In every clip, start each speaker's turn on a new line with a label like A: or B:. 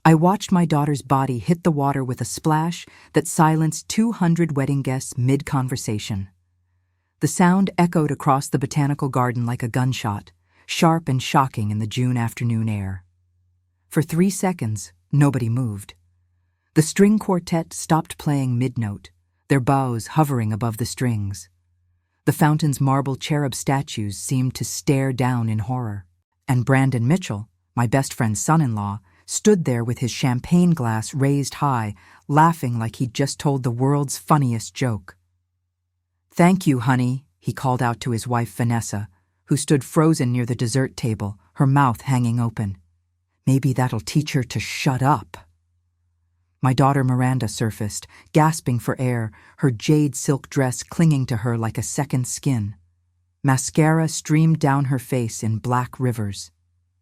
A: I watched my daughter's body hit the water with a splash that silenced 200 wedding guests mid-conversation. The sound echoed across the botanical garden like a gunshot, sharp and shocking in the June afternoon air. For 3 seconds, nobody moved. The string quartet stopped playing mid-note, their bows hovering above the strings. The fountain's marble cherub statues seemed to stare down in horror. And Brandon Mitchell, my best friend's son-in-law, stood there with his champagne glass raised high, laughing like he'd just told the world's funniest joke. "Thank you, honey," he called out to his wife Vanessa, who stood frozen near the dessert table, her mouth hanging open. "Maybe that'll teach her to shut up." My daughter Miranda surfaced, gasping for air, her jade silk dress clinging to her like a second skin. Mascara streamed down her face in black rivers.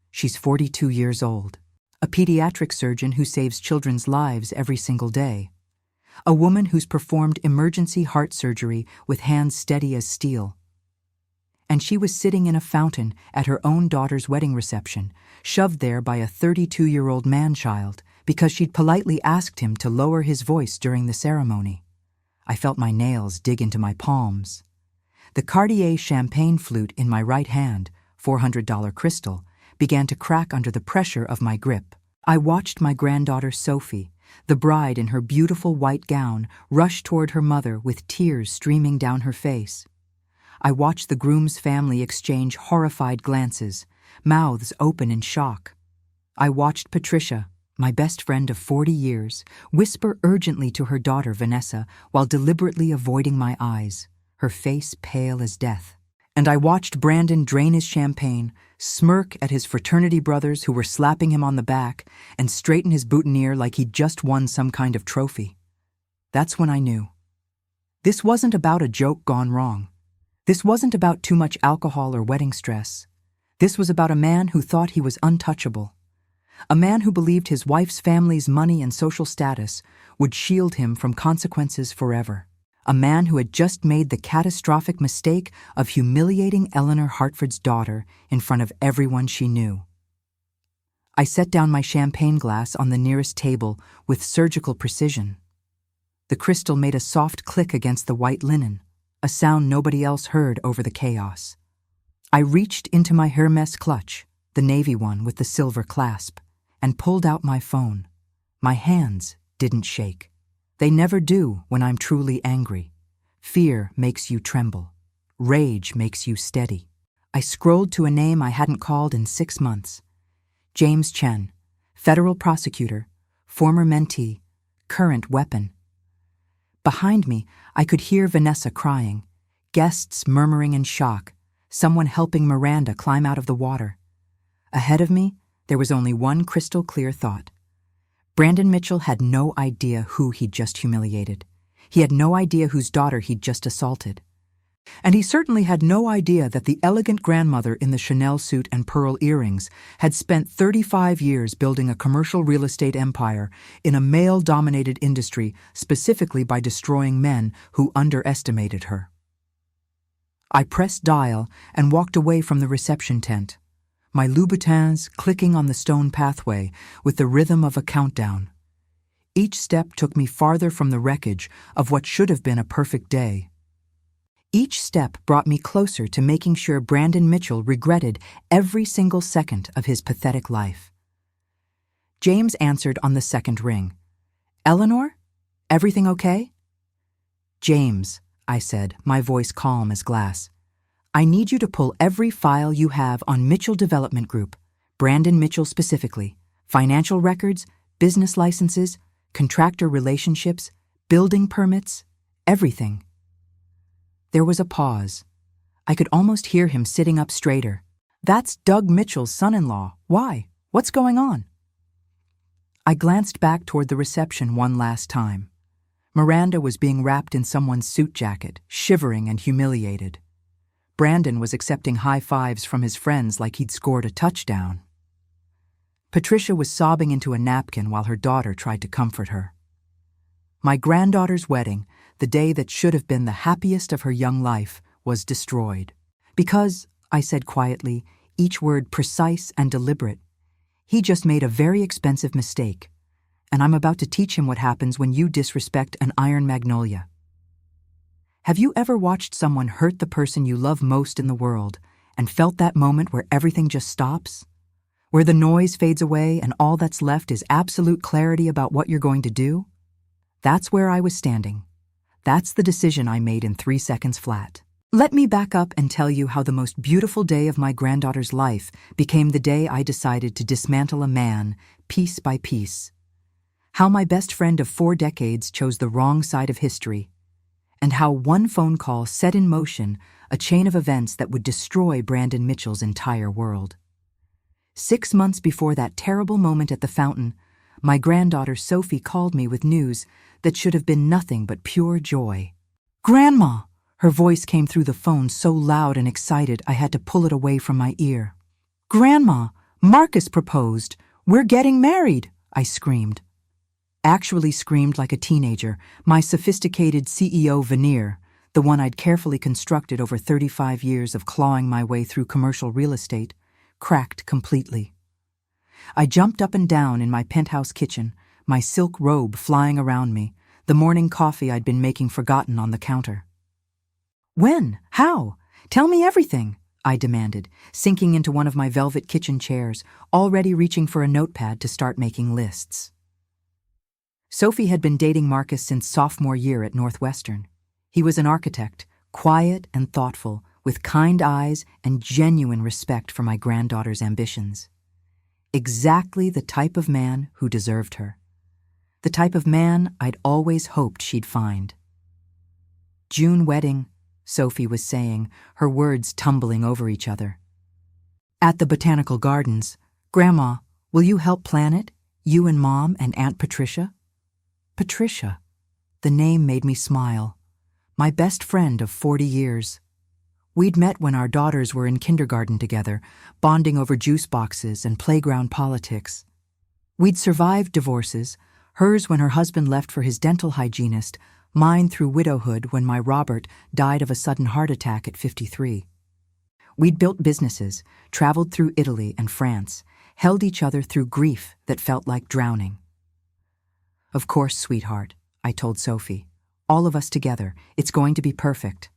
A: She's 42 years old, a pediatric surgeon who saves children's lives every single day, a woman who's performed emergency heart surgery with hands steady as steel. And she was sitting in a fountain at her own daughter's wedding reception, shoved there by a 32-year-old man-child, because she'd politely asked him to lower his voice during the ceremony. I felt my nails dig into my palms. The Cartier champagne flute in my right hand, $400 crystal, began to crack under the pressure of my grip. I watched my granddaughter Sophie, the bride in her beautiful white gown, rush toward her mother with tears streaming down her face. I watched the groom's family exchange horrified glances, mouths open in shock. I watched Patricia, my best friend of 40 years, whisper urgently to her daughter Vanessa while deliberately avoiding my eyes, her face pale as death. And I watched Brandon drain his champagne, smirk at his fraternity brothers who were slapping him on the back, and straighten his boutonniere like he'd just won some kind of trophy. That's when I knew. This wasn't about a joke gone wrong. This wasn't about too much alcohol or wedding stress. This was about a man who thought he was untouchable. A man who believed his wife's family's money and social status would shield him from consequences forever. A man who had just made the catastrophic mistake of humiliating Eleanor Hartford's daughter in front of everyone she knew. I set down my champagne glass on the nearest table with surgical precision. The crystal made a soft click against the white linen, a sound nobody else heard over the chaos. I reached into my Hermes clutch, the navy one with the silver clasp, and pulled out my phone. My hands didn't shake. They never do when I'm truly angry. Fear makes you tremble. Rage makes you steady. I scrolled to a name I hadn't called in 6 months. James Chen, federal prosecutor, former mentee, current weapon. Behind me, I could hear Vanessa crying, guests murmuring in shock, someone helping Miranda climb out of the water. Ahead of me, there was only one crystal-clear thought. Brandon Mitchell had no idea who he'd just humiliated. He had no idea whose daughter he'd just assaulted. And he certainly had no idea that the elegant grandmother in the Chanel suit and pearl earrings had spent 35 years building a commercial real estate empire in a male-dominated industry specifically by destroying men who underestimated her. I pressed dial and walked away from the reception tent, my Louboutins clicking on the stone pathway with the rhythm of a countdown. Each step took me farther from the wreckage of what should have been a perfect day. Each step brought me closer to making sure Brandon Mitchell regretted every single second of his pathetic life. James answered on the second ring. "Eleanor? Everything okay?" "James," I said, my voice calm as glass, "I need you to pull every file you have on Mitchell Development Group, Brandon Mitchell specifically, financial records, business licenses, contractor relationships, building permits, everything." There was a pause. I could almost hear him sitting up straighter. "That's Doug Mitchell's son-in-law. Why? What's going on?" I glanced back toward the reception one last time. Miranda was being wrapped in someone's suit jacket, shivering and humiliated. Brandon was accepting high fives from his friends like he'd scored a touchdown. Patricia was sobbing into a napkin while her daughter tried to comfort her. My granddaughter's wedding, the day that should have been the happiest of her young life, was destroyed. Because, I said quietly, each word precise and deliberate, he just made a very expensive mistake, and I'm about to teach him what happens when you disrespect an iron magnolia. Have you ever watched someone hurt the person you love most in the world and felt that moment where everything just stops? Where the noise fades away and all that's left is absolute clarity about what you're going to do? That's where I was standing. That's the decision I made in 3 seconds flat. Let me back up and tell you how the most beautiful day of my granddaughter's life became the day I decided to dismantle a man, piece by piece. How my best friend of 4 decades chose the wrong side of history, and how one phone call set in motion a chain of events that would destroy Brandon Mitchell's entire world. 6 months before that terrible moment at the fountain, my granddaughter Sophie called me with news that should have been nothing but pure joy. "Grandma!" Her voice came through the phone so loud and excited I had to pull it away from my ear. "Grandma, Marcus proposed. We're getting married!" I screamed. Actually screamed like a teenager, my sophisticated CEO veneer, the one I'd carefully constructed over 35 years of clawing my way through commercial real estate, cracked completely. I jumped up and down in my penthouse kitchen, my silk robe flying around me, the morning coffee I'd been making forgotten on the counter. "When? How? Tell me everything," I demanded, sinking into one of my velvet kitchen chairs, already reaching for a notepad to start making lists. Sophie had been dating Marcus since sophomore year at Northwestern. He was an architect, quiet and thoughtful, with kind eyes and genuine respect for my granddaughter's ambitions. Exactly the type of man who deserved her. The type of man I'd always hoped she'd find. "June wedding," Sophie was saying, her words tumbling over each other. "At the Botanical Gardens. Grandma, will you help plan it? You and Mom and Aunt Patricia?" Patricia. The name made me smile. My best friend of 40 years. We'd met when our daughters were in kindergarten together, bonding over juice boxes and playground politics. We'd survived divorces, hers when her husband left for his dental hygienist, mine through widowhood when my Robert died of a sudden heart attack at 53. We'd built businesses, traveled through Italy and France, held each other through grief that felt like drowning. "Of course, sweetheart," I told Sophie. "All of us together. It's going to be perfect."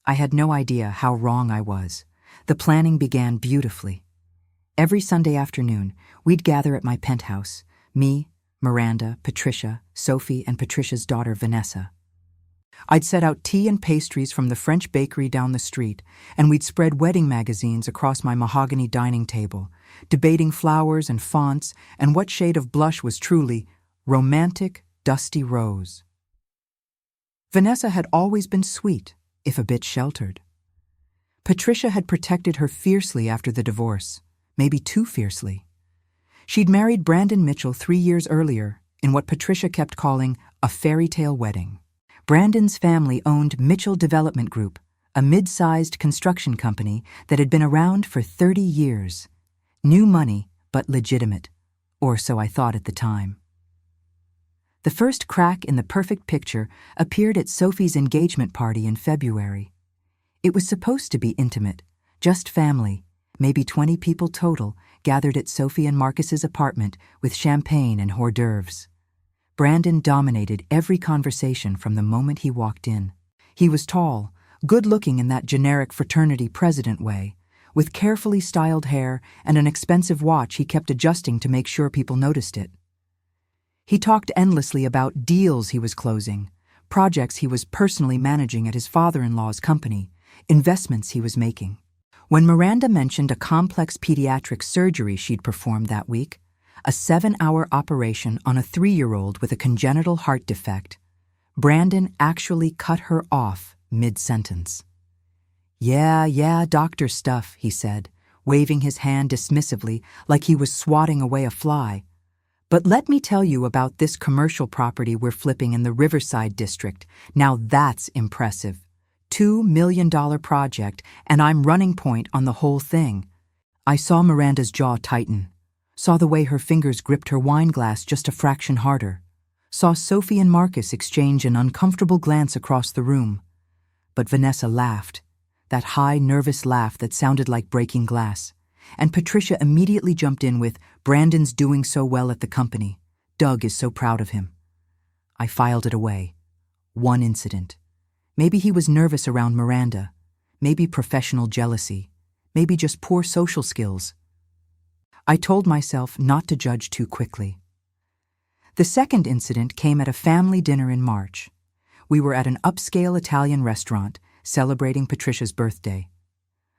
A: I had no idea how wrong I was. The planning began beautifully. Every Sunday afternoon, we'd gather at my penthouse, me, Miranda, Patricia, Sophie, and Patricia's daughter, Vanessa. I'd set out tea and pastries from the French bakery down the street, and we'd spread wedding magazines across my mahogany dining table, debating flowers and fonts and what shade of blush was truly romantic, dusty rose. Vanessa had always been sweet, if a bit sheltered. Patricia had protected her fiercely after the divorce, maybe too fiercely. She'd married Brandon Mitchell 3 years earlier in what Patricia kept calling a fairy tale wedding. Brandon's family owned Mitchell Development Group, a mid-sized construction company that had been around for 30 years. New money, but legitimate, or so I thought at the time. The first crack in the perfect picture appeared at Sophie's engagement party in February. It was supposed to be intimate, just family, maybe 20 people total, gathered at Sophie and Marcus's apartment with champagne and hors d'oeuvres. Brandon dominated every conversation from the moment he walked in. He was tall, good-looking in that generic fraternity president way, with carefully styled hair and an expensive watch he kept adjusting to make sure people noticed it. He talked endlessly about deals he was closing, projects he was personally managing at his father-in-law's company, investments he was making. When Miranda mentioned a complex pediatric surgery she'd performed that week, a 7-hour operation on a 3-year-old with a congenital heart defect, Brandon actually cut her off mid-sentence. Yeah, doctor stuff," he said, waving his hand dismissively like he was swatting away a fly. "But let me tell you about this commercial property we're flipping in the Riverside district. Now that's impressive. $2 million project, and I'm running point on the whole thing." I saw Miranda's jaw tighten, saw the way her fingers gripped her wine glass just a fraction harder, saw Sophie and Marcus exchange an uncomfortable glance across the room. But Vanessa laughed, that high, nervous laugh that sounded like breaking glass, and Patricia immediately jumped in with, "Brandon's doing so well at the company. Doug is so proud of him. I filed it away. One incident. Maybe he was nervous around Miranda. Maybe professional jealousy. Maybe just poor social skills. I told myself not to judge too quickly. The second incident came at a family dinner in March. We were at an upscale Italian restaurant celebrating Patricia's birthday.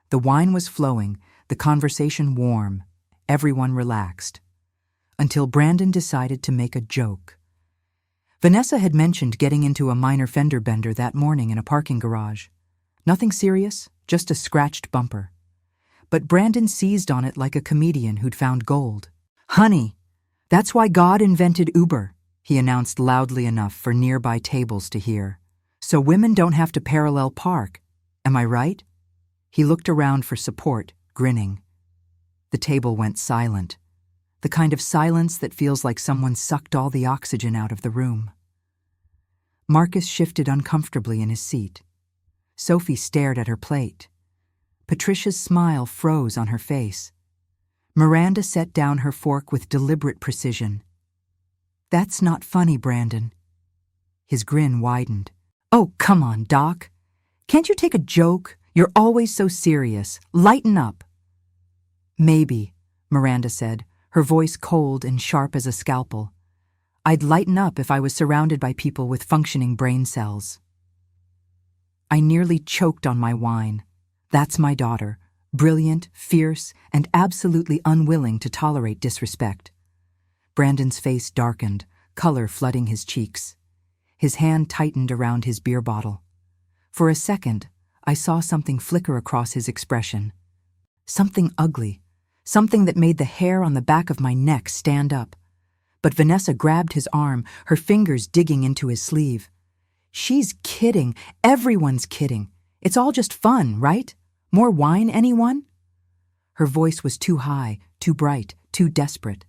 A: The wine was flowing, the conversation warm, everyone relaxed. Until Brandon decided to make a joke. Vanessa had mentioned getting into a minor fender bender that morning in a parking garage. Nothing serious, just a scratched bumper. But Brandon seized on it like a comedian who'd found gold. "Honey, that's why God invented Uber," he announced loudly enough for nearby tables to hear. "So women don't have to parallel park. Am I right?" He looked around for support, grinning. The table went silent. The kind of silence that feels like someone sucked all the oxygen out of the room. Marcus shifted uncomfortably in his seat. Sophie stared at her plate. Patricia's smile froze on her face. Miranda set down her fork with deliberate precision. "That's not funny, Brandon." His grin widened. "Oh, come on, Doc. Can't you take a joke? You're always so serious. Lighten up." "Maybe," Miranda said, her voice cold and sharp as a scalpel. "I'd lighten up if I was surrounded by people with functioning brain cells." I nearly choked on my wine. That's my daughter, brilliant, fierce, and absolutely unwilling to tolerate disrespect. Brandon's face darkened, color flooding his cheeks. His hand tightened around his beer bottle. For a second, I saw something flicker across his expression. Something ugly. Something that made the hair on the back of my neck stand up. But Vanessa grabbed his arm, her fingers digging into his sleeve. "She's kidding. Everyone's kidding. It's all just fun, right? More wine, anyone?" Her voice was too high, too bright, too desperate.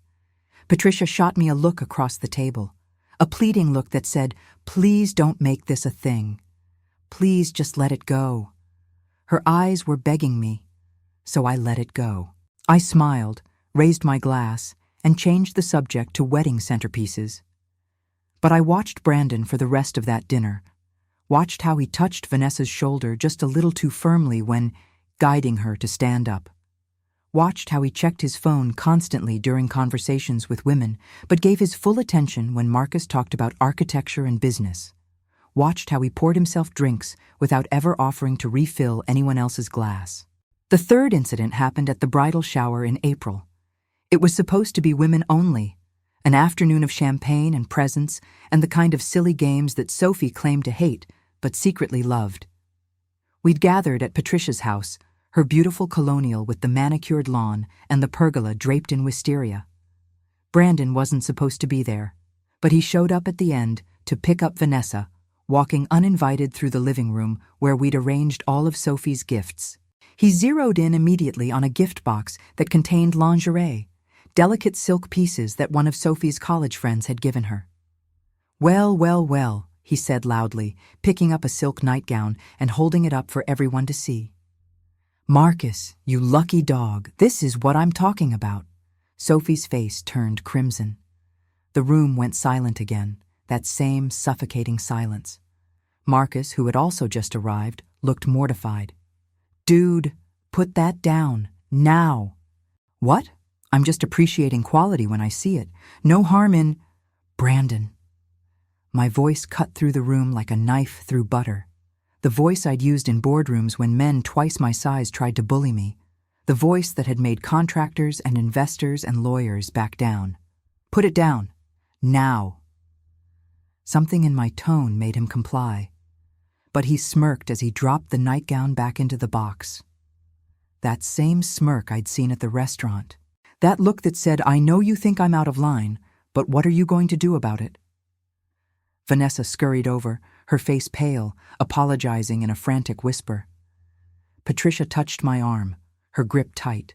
A: Patricia shot me a look across the table. A pleading look that said, "Please don't make this a thing. Please just let it go." Her eyes were begging me, so I let it go. I smiled, raised my glass, and changed the subject to wedding centerpieces. But I watched Brandon for the rest of that dinner, watched how he touched Vanessa's shoulder just a little too firmly when guiding her to stand up. Watched how he checked his phone constantly during conversations with women, but gave his full attention when Marcus talked about architecture and business. Watched how he poured himself drinks without ever offering to refill anyone else's glass. The third incident happened at the bridal shower in April. It was supposed to be women only, an afternoon of champagne and presents and the kind of silly games that Sophie claimed to hate but secretly loved. We'd gathered at Patricia's house, her beautiful colonial with the manicured lawn and the pergola draped in wisteria. Brandon wasn't supposed to be there, but he showed up at the end to pick up Vanessa, walking uninvited through the living room where we'd arranged all of Sophie's gifts. He zeroed in immediately on a gift box that contained lingerie, delicate silk pieces that one of Sophie's college friends had given her. "Well, well, well," he said loudly, picking up a silk nightgown and holding it up for everyone to see. "Marcus, you lucky dog, this is what I'm talking about." Sophie's face turned crimson. The room went silent again, that same suffocating silence. Marcus, who had also just arrived, looked mortified. "Dude, put that down, now." "What? I'm just appreciating quality when I see it. No harm in—" "Brandon." My voice cut through the room like a knife through butter. The voice I'd used in boardrooms when men twice my size tried to bully me. The voice that had made contractors and investors and lawyers back down. "Put it down. Now." Something in my tone made him comply. But he smirked as he dropped the nightgown back into the box. That same smirk I'd seen at the restaurant. That look that said, "I know you think I'm out of line, but what are you going to do about it?" Vanessa scurried over, her face pale, apologizing in a frantic whisper. Patricia touched my arm, her grip tight.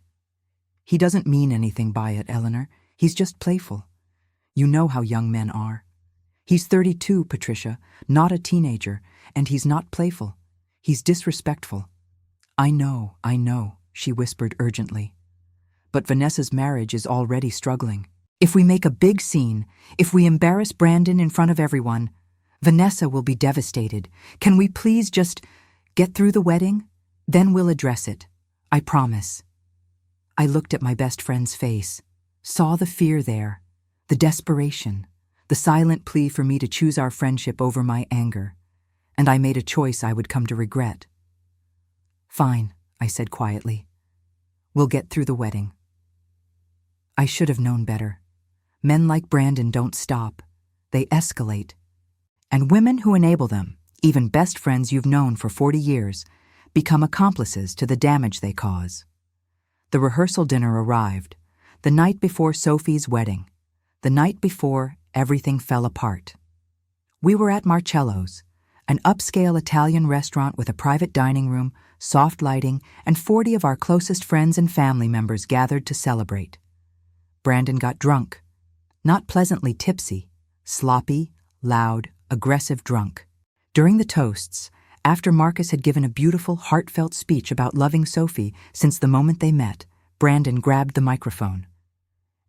A: "He doesn't mean anything by it, Eleanor. He's just playful. You know how young men are. He's 32, Patricia, not a teenager, and he's not playful. He's disrespectful." I know," she whispered urgently. "But Vanessa's marriage is already struggling. If we make a big scene, if we embarrass Brandon in front of everyone, Vanessa will be devastated. Can we please just get through the wedding? Then we'll address it. I promise. I looked at my best friend's face, saw the fear there, the desperation, the silent plea for me to choose our friendship over my anger, and I made a choice I would come to regret. Fine, I said quietly. We'll get through the wedding. I should have known better. Men like Brandon don't stop. They escalate. And women who enable them, even best friends you've known for 40 years, become accomplices to the damage they cause. The rehearsal dinner arrived, the night before Sophie's wedding, the night before everything fell apart. We were at Marcello's, an upscale Italian restaurant with a private dining room, soft lighting, and 40 of our closest friends and family members gathered to celebrate. Brandon got drunk, not pleasantly tipsy, sloppy, loud, aggressive drunk. During the toasts, after Marcus had given a beautiful, heartfelt speech about loving Sophie since the moment they met, Brandon grabbed the microphone.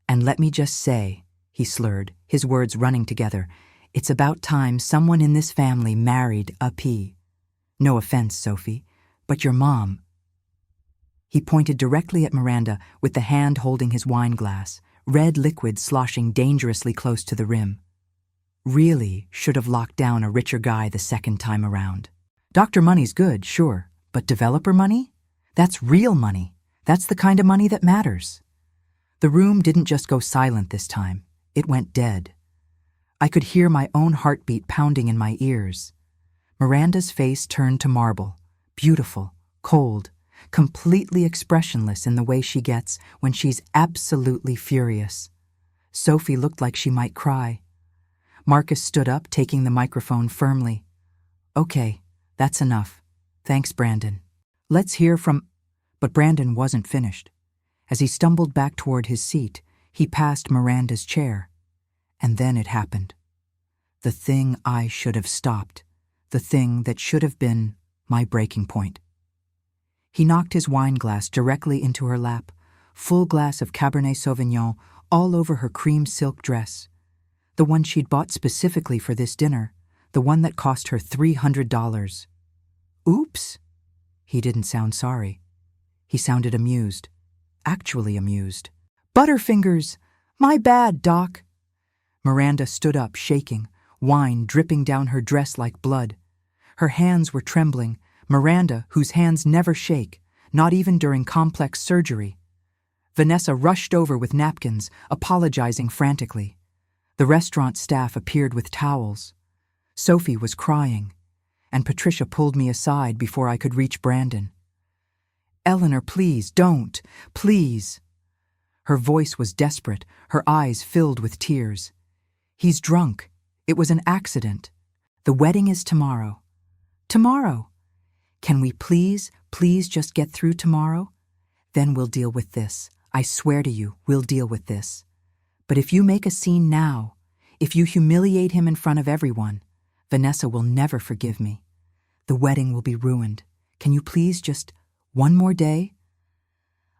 A: And let me just say, he slurred, his words running together, it's about time someone in this family married a P. No offense, Sophie, but your mom. He pointed directly at Miranda with the hand holding his wine glass, red liquid sloshing dangerously close to the rim. Really should have locked down a richer guy the second time around. Doctor money's good, sure, but developer money? That's real money. That's the kind of money that matters. The room didn't just go silent this time. It went dead. I could hear my own heartbeat pounding in my ears. Miranda's face turned to marble, beautiful, cold, completely expressionless in the way she gets when she's absolutely furious. Sophie looked like she might cry. Marcus stood up, taking the microphone firmly. Okay, that's enough. Thanks, Brandon. Let's hear from... But Brandon wasn't finished. As he stumbled back toward his seat, he passed Miranda's chair. And then it happened. The thing I should have stopped. The thing that should have been my breaking point. He knocked his wine glass directly into her lap, full glass of Cabernet Sauvignon all over her cream silk dress. The one she'd bought specifically for this dinner, the one that cost her $300. Oops! He didn't sound sorry. He sounded amused. Actually amused. Butterfingers! My bad, Doc! Miranda stood up, shaking, wine dripping down her dress like blood. Her hands were trembling, Miranda, whose hands never shake, not even during complex surgery. Vanessa rushed over with napkins, apologizing frantically. The restaurant staff appeared with towels. Sophie was crying, and Patricia pulled me aside before I could reach Brandon. Eleanor, please, don't, please. Her voice was desperate, her eyes filled with tears. He's drunk. It was an accident. The wedding is tomorrow. Tomorrow. Can we please just get through tomorrow? Then we'll deal with this. I swear to you, we'll deal with this. But if you make a scene now, if you humiliate him in front of everyone, Vanessa will never forgive me. The wedding will be ruined. Can you please just one more day?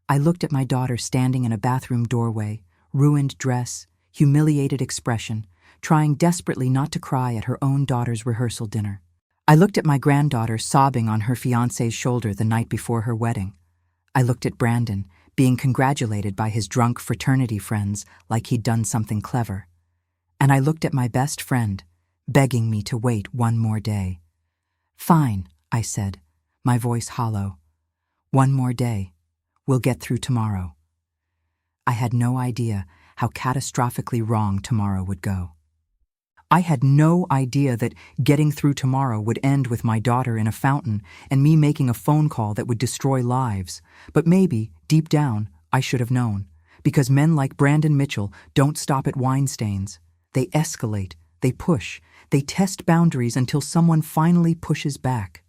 A: I looked at my daughter standing in a bathroom doorway, ruined dress, humiliated expression, trying desperately not to cry at her own daughter's rehearsal dinner. I looked at my granddaughter sobbing on her fiancé's shoulder the night before her wedding. I looked at Brandon, being congratulated by his drunk fraternity friends like he'd done something clever. And I looked at my best friend, begging me to wait one more day. Fine, I said, my voice hollow. One more day. We'll get through tomorrow. I had no idea how catastrophically wrong tomorrow would go. I had no idea that getting through tomorrow would end with my daughter in a fountain and me making a phone call that would destroy lives. But maybe, deep down, I should have known. Because men like Brandon Mitchell don't stop at wine stains. They escalate, they push, they test boundaries until someone finally pushes back.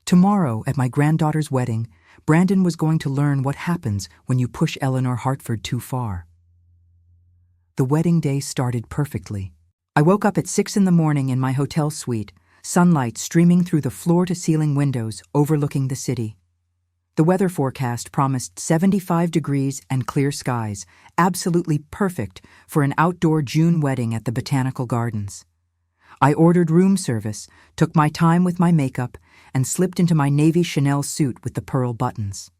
A: Tomorrow, at my granddaughter's wedding, Brandon was going to learn what happens when you push Eleanor Hartford too far. The wedding day started perfectly. I woke up at 6 in the morning in my hotel suite, sunlight streaming through the floor-to-ceiling windows overlooking the city. The weather forecast promised 75 degrees and clear skies, absolutely perfect for an outdoor June wedding at the Botanical Gardens. I ordered room service, took my time with my makeup, and slipped into my navy Chanel suit with the pearl buttons.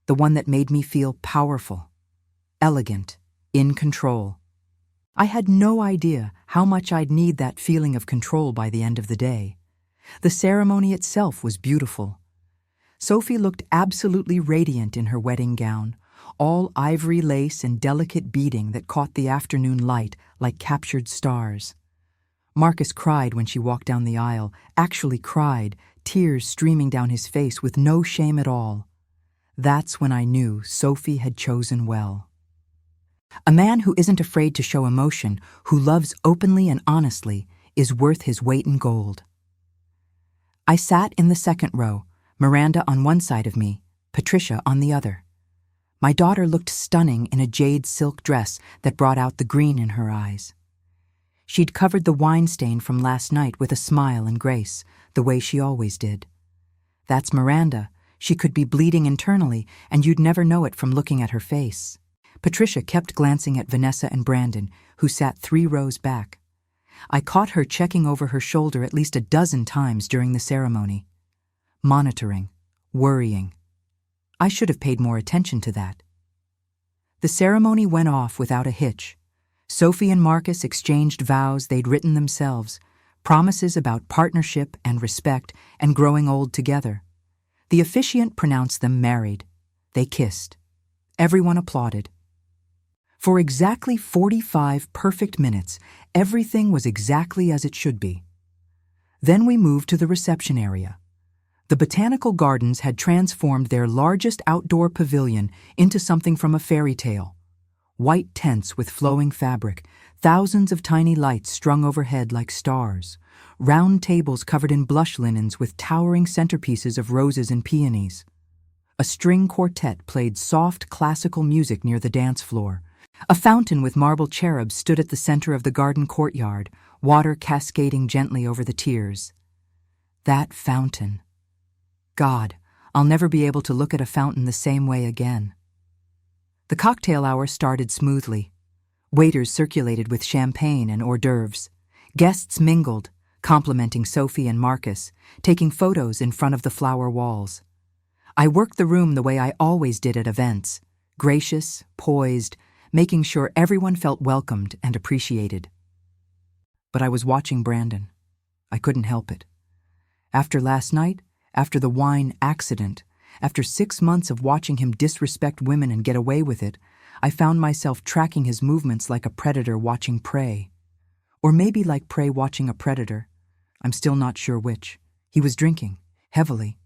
A: The one that made me feel powerful, elegant, in control. I had no idea how much I'd need that feeling of control by the end of the day. The ceremony itself was beautiful. Sophie looked absolutely radiant in her wedding gown, all ivory lace and delicate beading that caught the afternoon light like captured stars. Marcus cried when she walked down the aisle, actually cried, tears streaming down his face with no shame at all. That's when I knew Sophie had chosen well. A man who isn't afraid to show emotion, who loves openly and honestly, is worth his weight in gold. I sat in the second row, Miranda on one side of me, Patricia on the other. My daughter looked stunning in a jade silk dress that brought out the green in her eyes. She'd covered the wine stain from last night with a smile and grace, the way she always did. That's Miranda. She could be bleeding internally, and you'd never know it from looking at her face. Patricia kept glancing at Vanessa and Brandon, who sat 3 rows back. I caught her checking over her shoulder at least a dozen times during the ceremony. Monitoring, worrying. I should have paid more attention to that. The ceremony went off without a hitch. Sophie and Marcus exchanged vows they'd written themselves, promises about partnership and respect and growing old together. The officiant pronounced them married. They kissed. Everyone applauded. For exactly 45 perfect minutes, everything was exactly as it should be. Then we moved to the reception area. The Botanical Gardens had transformed their largest outdoor pavilion into something from a fairy tale. White tents with flowing fabric, thousands of tiny lights strung overhead like stars, round tables covered in blush linens with towering centerpieces of roses and peonies. A string quartet played soft classical music near the dance floor. A fountain with marble cherubs stood at the center of the garden courtyard, water cascading gently over the tiers. That fountain. God, I'll never be able to look at a fountain the same way again. The cocktail hour started smoothly. Waiters circulated with champagne and hors d'oeuvres. Guests mingled, complimenting Sophie and Marcus, taking photos in front of the flower walls. I worked the room the way I always did at events, gracious, poised, making sure everyone felt welcomed and appreciated. But I was watching Brandon. I couldn't help it. After last night, after the wine accident, after 6 months of watching him disrespect women and get away with it, I found myself tracking his movements like a predator watching prey. Or maybe like prey watching a predator. I'm still not sure which. He was drinking, heavily.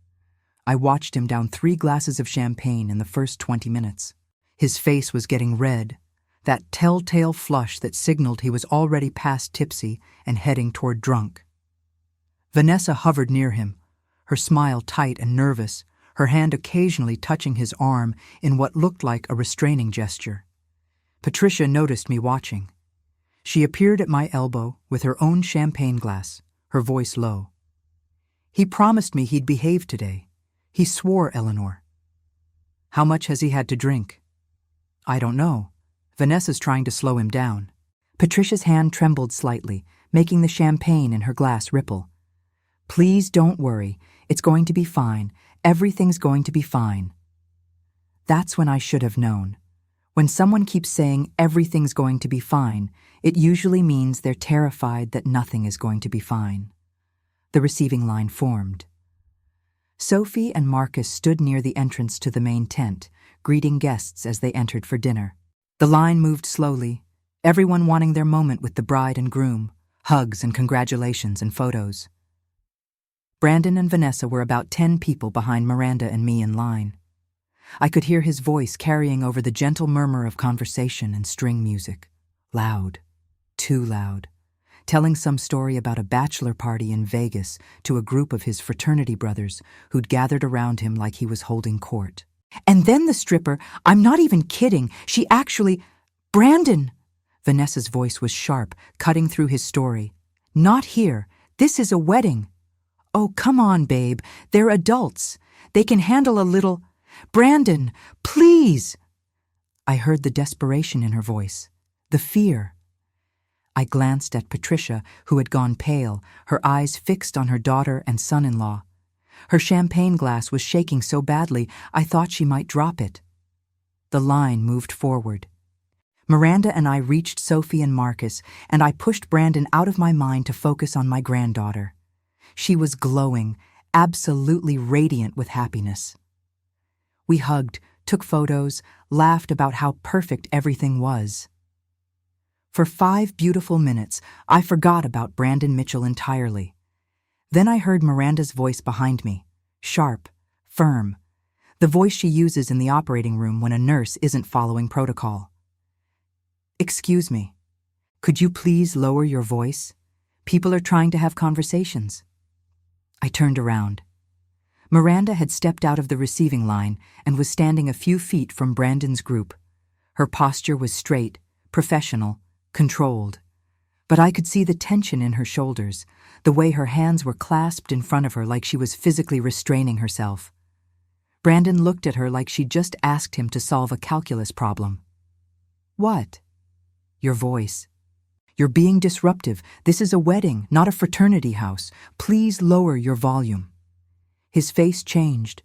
A: I watched him down 3 glasses of champagne in the first 20 minutes. His face was getting red, that telltale flush that signaled he was already past tipsy and heading toward drunk. Vanessa hovered near him, her smile tight and nervous, her hand occasionally touching his arm in what looked like a restraining gesture. Patricia noticed me watching. She appeared at my elbow with her own champagne glass, her voice low. He promised me he'd behave today. He swore, Eleanor. How much has he had to drink? I don't know. Vanessa's trying to slow him down. Patricia's hand trembled slightly, making the champagne in her glass ripple. Please don't worry. It's going to be fine. Everything's going to be fine. That's when I should have known. When someone keeps saying everything's going to be fine, it usually means they're terrified that nothing is going to be fine. The receiving line formed. Sophie and Marcus stood near the entrance to the main tent, greeting guests as they entered for dinner. The line moved slowly, everyone wanting their moment with the bride and groom, hugs and congratulations and photos. Brandon and Vanessa were about 10 people behind Miranda and me in line. I could hear his voice carrying over the gentle murmur of conversation and string music. Loud, too loud, telling some story about a bachelor party in Vegas to a group of his fraternity brothers who'd gathered around him like he was holding court. And then the stripper, I'm not even kidding, she actually... Brandon! Vanessa's voice was sharp, cutting through his story. Not here. This is a wedding. Oh, come on, babe. They're adults. They can handle a little... "Brandon, please!" I heard the desperation in her voice, the fear. I glanced at Patricia, who had gone pale, her eyes fixed on her daughter and son-in-law. Her champagne glass was shaking so badly I thought she might drop it. The line moved forward. Miranda and I reached Sophie and Marcus, and I pushed Brandon out of my mind to focus on my granddaughter. She was glowing, absolutely radiant with happiness. We hugged, took photos, laughed about how perfect everything was. For 5 beautiful minutes, I forgot about Brandon Mitchell entirely. Then I heard Miranda's voice behind me, sharp, firm, the voice she uses in the operating room when a nurse isn't following protocol. "Excuse me, could you please lower your voice? People are trying to have conversations." I turned around. Miranda had stepped out of the receiving line and was standing a few feet from Brandon's group. Her posture was straight, professional, controlled. But I could see the tension in her shoulders, the way her hands were clasped in front of her like she was physically restraining herself. Brandon looked at her like she'd just asked him to solve a calculus problem. "What?" "Your voice. You're being disruptive. This is a wedding, not a fraternity house. Please lower your volume." His face changed.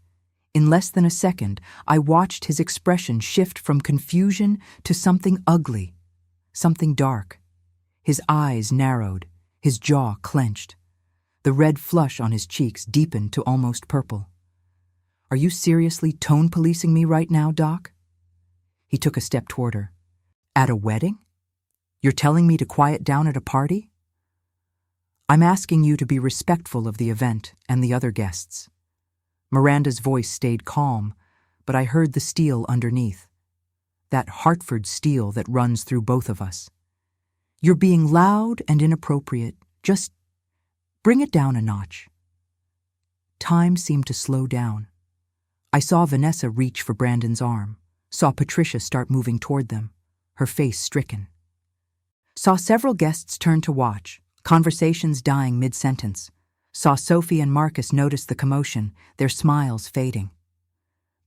A: In less than a second, I watched his expression shift from confusion to something ugly, something dark. His eyes narrowed, his jaw clenched. The red flush on his cheeks deepened to almost purple. "Are you seriously tone policing me right now, Doc?" He took a step toward her. "At a wedding? You're telling me to quiet down at a party?" "I'm asking you to be respectful of the event and the other guests." Miranda's voice stayed calm, but I heard the steel underneath. That Hartford steel that runs through both of us. "You're being loud and inappropriate. Just bring it down a notch." Time seemed to slow down. I saw Vanessa reach for Brandon's arm, saw Patricia start moving toward them, her face stricken. Saw several guests turn to watch, conversations dying mid-sentence. Saw Sophie and Marcus notice the commotion, their smiles fading.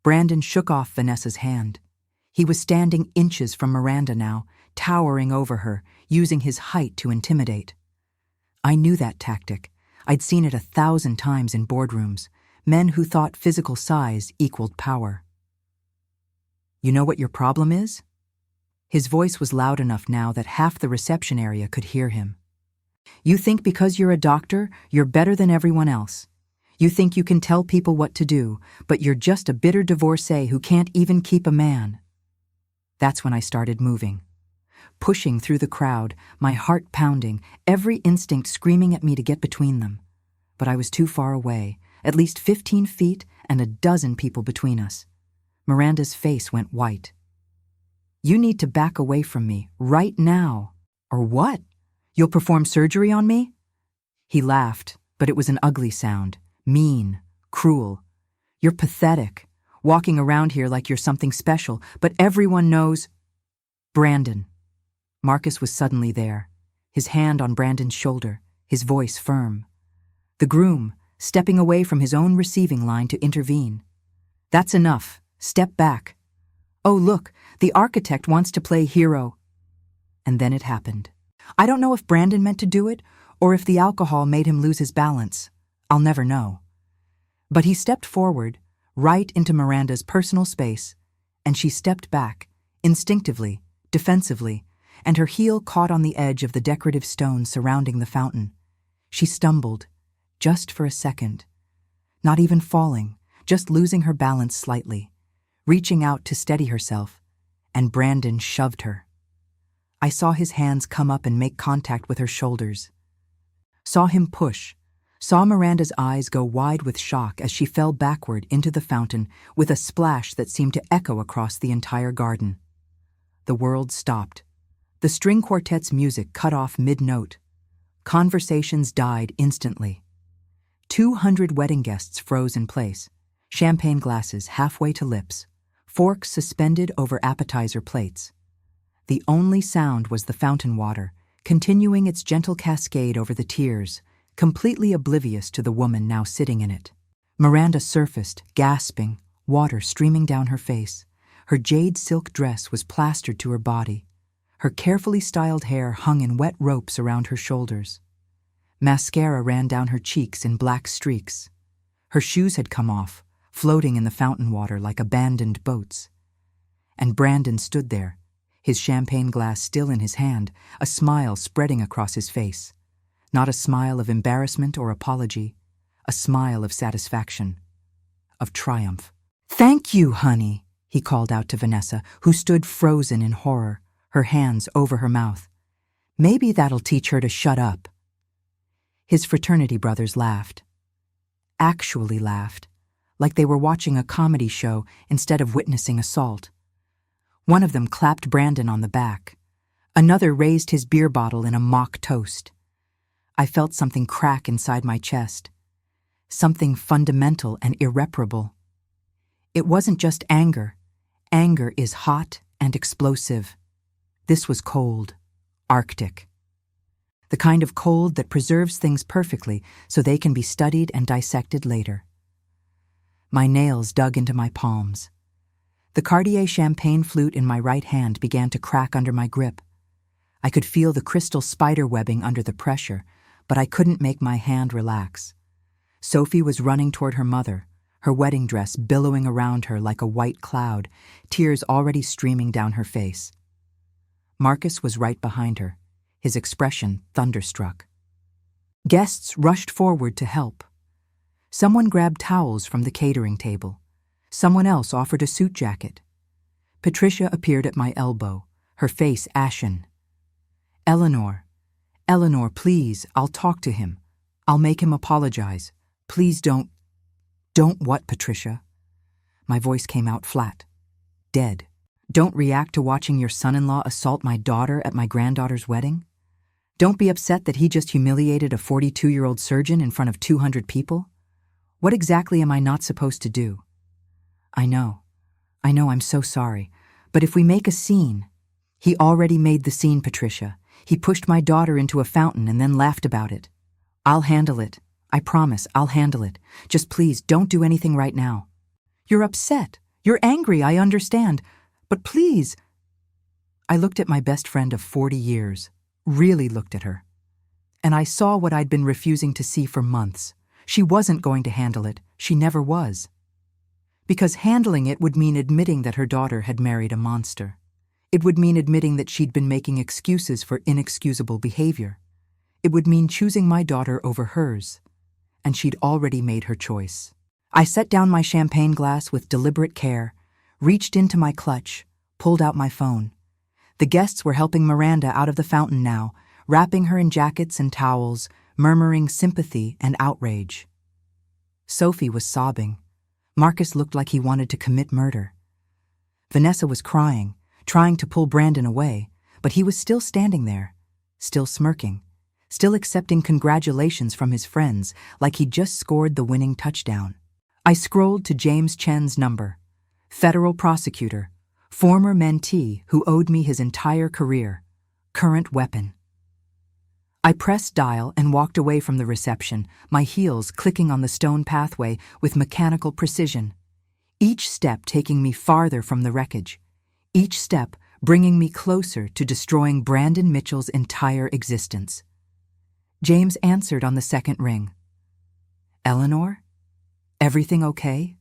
A: Brandon shook off Vanessa's hand. He was standing inches from Miranda now, towering over her, using his height to intimidate. I knew that tactic. I'd seen it 1,000 times in boardrooms, men who thought physical size equaled power. "You know what your problem is?" His voice was loud enough now that half the reception area could hear him. "You think because you're a doctor, you're better than everyone else. You think you can tell people what to do, but you're just a bitter divorcee who can't even keep a man." That's when I started moving. Pushing through the crowd, my heart pounding, every instinct screaming at me to get between them. But I was too far away, at least 15 feet and a dozen people between us. Miranda's face went white. "You need to back away from me, right now." "Or what? You'll perform surgery on me?" He laughed, but it was an ugly sound, mean, cruel. "You're pathetic, walking around here like you're something special, but everyone knows—" "Brandon." Marcus was suddenly there, his hand on Brandon's shoulder, his voice firm. The groom, stepping away from his own receiving line to intervene. "That's enough. Step back." "Oh, look, the architect wants to play hero." And then it happened. I don't know if Brandon meant to do it, or if the alcohol made him lose his balance. I'll never know. But he stepped forward, right into Miranda's personal space, and she stepped back, instinctively, defensively, and her heel caught on the edge of the decorative stone surrounding the fountain. She stumbled, just for a second. Not even falling, just losing her balance slightly, reaching out to steady herself, and Brandon shoved her. I saw his hands come up and make contact with her shoulders. Saw him push. Saw Miranda's eyes go wide with shock as she fell backward into the fountain with a splash that seemed to echo across the entire garden. The world stopped. The string quartet's music cut off mid-note. Conversations died instantly. 200 wedding guests froze in place, champagne glasses halfway to lips, forks suspended over appetizer plates. The only sound was the fountain water, continuing its gentle cascade over the tears, completely oblivious to the woman now sitting in it. Miranda surfaced, gasping, water streaming down her face. Her jade silk dress was plastered to her body. Her carefully styled hair hung in wet ropes around her shoulders. Mascara ran down her cheeks in black streaks. Her shoes had come off, floating in the fountain water like abandoned boats. And Brandon stood there, his champagne glass still in his hand, a smile spreading across his face. Not a smile of embarrassment or apology, a smile of satisfaction, of triumph. "Thank you, honey," he called out to Vanessa, who stood frozen in horror, her hands over her mouth. "Maybe that'll teach her to shut up." His fraternity brothers laughed. Actually laughed, like they were watching a comedy show instead of witnessing assault. One of them clapped Brandon on the back. Another raised his beer bottle in a mock toast. I felt something crack inside my chest. Something fundamental and irreparable. It wasn't just anger. Anger is hot and explosive. This was cold, Arctic. The kind of cold that preserves things perfectly so they can be studied and dissected later. My nails dug into my palms. The Cartier champagne flute in my right hand began to crack under my grip. I could feel the crystal spider webbing under the pressure, but I couldn't make my hand relax. Sophie was running toward her mother, her wedding dress billowing around her like a white cloud, tears already streaming down her face. Marcus was right behind her, his expression thunderstruck. Guests rushed forward to help. Someone grabbed towels from the catering table. Someone else offered a suit jacket. Patricia appeared at my elbow, her face ashen. Eleanor, please, I'll talk to him. I'll make him apologize. Please don't. Don't what, Patricia?" My voice came out flat, dead. "Don't react to watching your son-in-law assault my daughter at my granddaughter's wedding? Don't be upset that he just humiliated a 42-year-old surgeon in front of 200 people? What exactly am I not supposed to do?" I know, I'm so sorry. But if we make a scene..." "He already made the scene, Patricia. He pushed my daughter into a fountain and then laughed about it. I'll handle it. I promise, I'll handle it. Just please don't do anything right now." "You're upset. You're angry, I understand. But please..." I looked at my best friend of 40 years, really looked at her. And I saw what I'd been refusing to see for months. She wasn't going to handle it. She never was. Because handling it would mean admitting that her daughter had married a monster. It would mean admitting that she'd been making excuses for inexcusable behavior. It would mean choosing my daughter over hers. And she'd already made her choice. I set down my champagne glass with deliberate care, reached into my clutch, pulled out my phone. The guests were helping Miranda out of the fountain now, wrapping her in jackets and towels, murmuring sympathy and outrage. Sophie was sobbing. Marcus looked like he wanted to commit murder. Vanessa was crying, trying to pull Brandon away, but he was still standing there, still smirking, still accepting congratulations from his friends like he'd just scored the winning touchdown. I scrolled to James Chen's number, federal prosecutor, former mentee who owed me his entire career, current weapon. I pressed dial and walked away from the reception, my heels clicking on the stone pathway with mechanical precision, each step taking me farther from the wreckage, each step bringing me closer to destroying Brandon Mitchell's entire existence. James answered on the second ring. "Eleanor? Everything okay?"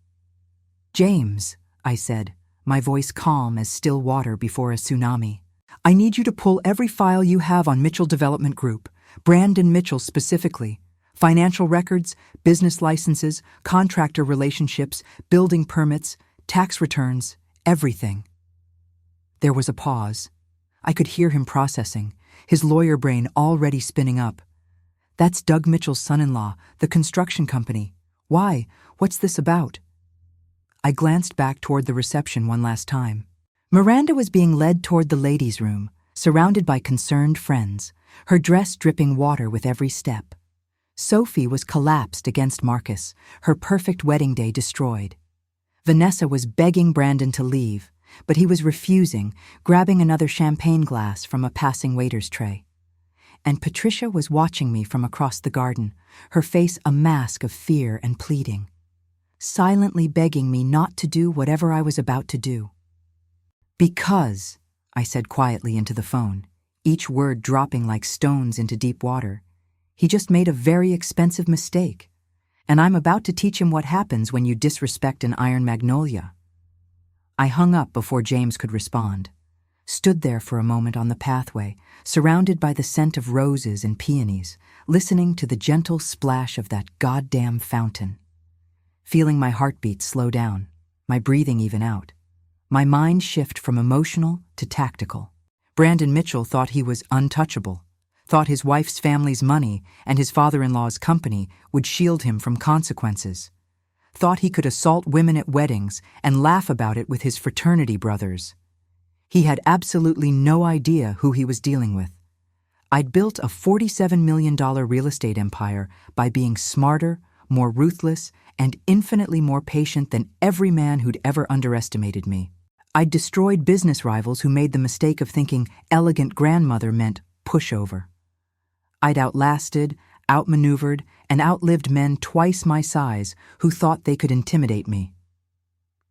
A: "James," I said, my voice calm as still water before a tsunami. "I need you to pull every file you have on Mitchell Development Group, Brandon Mitchell specifically. Financial records, business licenses, contractor relationships, building permits, tax returns, everything." There was a pause. I could hear him processing, his lawyer brain already spinning up. "That's Doug Mitchell's son-in-law, the construction company. Why? What's this about?" I glanced back toward the reception one last time. Miranda was being led toward the ladies' room, surrounded by concerned friends, her dress dripping water with every step. Sophie was collapsed against Marcus, her perfect wedding day destroyed. Vanessa was begging Brandon to leave, but he was refusing, grabbing another champagne glass from a passing waiter's tray. And Patricia was watching me from across the garden, her face a mask of fear and pleading. silently begging me not to do whatever I was about to do. "Because," I said quietly into the phone, each word dropping like stones into deep water, "he just made a very expensive mistake, and I'm about to teach him what happens when you disrespect an iron magnolia." I hung up before James could respond, stood there for a moment on the pathway, surrounded by the scent of roses and peonies, listening to the gentle splash of that goddamn fountain. Feeling my heartbeat slow down, my breathing even out, my mind shift from emotional to tactical. Brandon Mitchell thought he was untouchable, thought his wife's family's money and his father-in-law's company would shield him from consequences, thought he could assault women at weddings and laugh about it with his fraternity brothers. He had absolutely no idea who he was dealing with. I'd built a $47 million real estate empire by being smarter, more ruthless, and infinitely more patient than every man who'd ever underestimated me. I'd destroyed business rivals who made the mistake of thinking elegant grandmother meant pushover. I'd outlasted, outmaneuvered, and outlived men twice my size who thought they could intimidate me.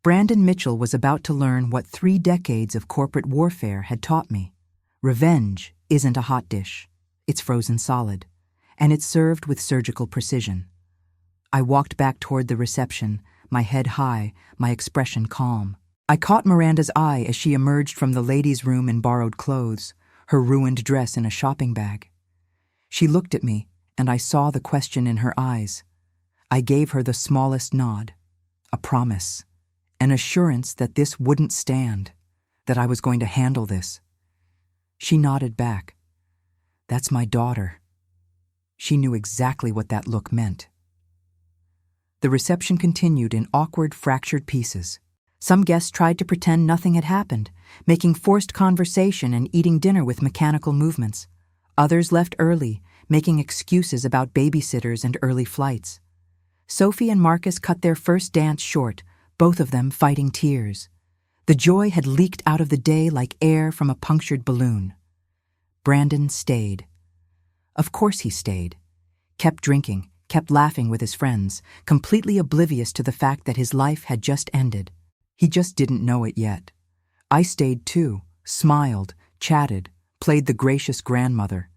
A: Brandon Mitchell was about to learn what 3 decades of corporate warfare had taught me. Revenge isn't a hot dish. It's frozen solid, and it's served with surgical precision. I walked back toward the reception, my head high, my expression calm. I caught Miranda's eye as she emerged from the ladies' room in borrowed clothes, her ruined dress in a shopping bag. She looked at me, and I saw the question in her eyes. I gave her the smallest nod, a promise, an assurance that this wouldn't stand, that I was going to handle this. She nodded back. "That's my daughter." She knew exactly what that look meant. The reception continued in awkward, fractured pieces. Some guests tried to pretend nothing had happened, making forced conversation and eating dinner with mechanical movements. Others left early, making excuses about babysitters and early flights. Sophie and Marcus cut their first dance short, both of them fighting tears. The joy had leaked out of the day like air from a punctured balloon. Brandon stayed. Of course he stayed. Kept drinking, kept laughing with his friends, completely oblivious to the fact that his life had just ended. He just didn't know it yet. I stayed too, smiled, chatted, played the gracious grandmother.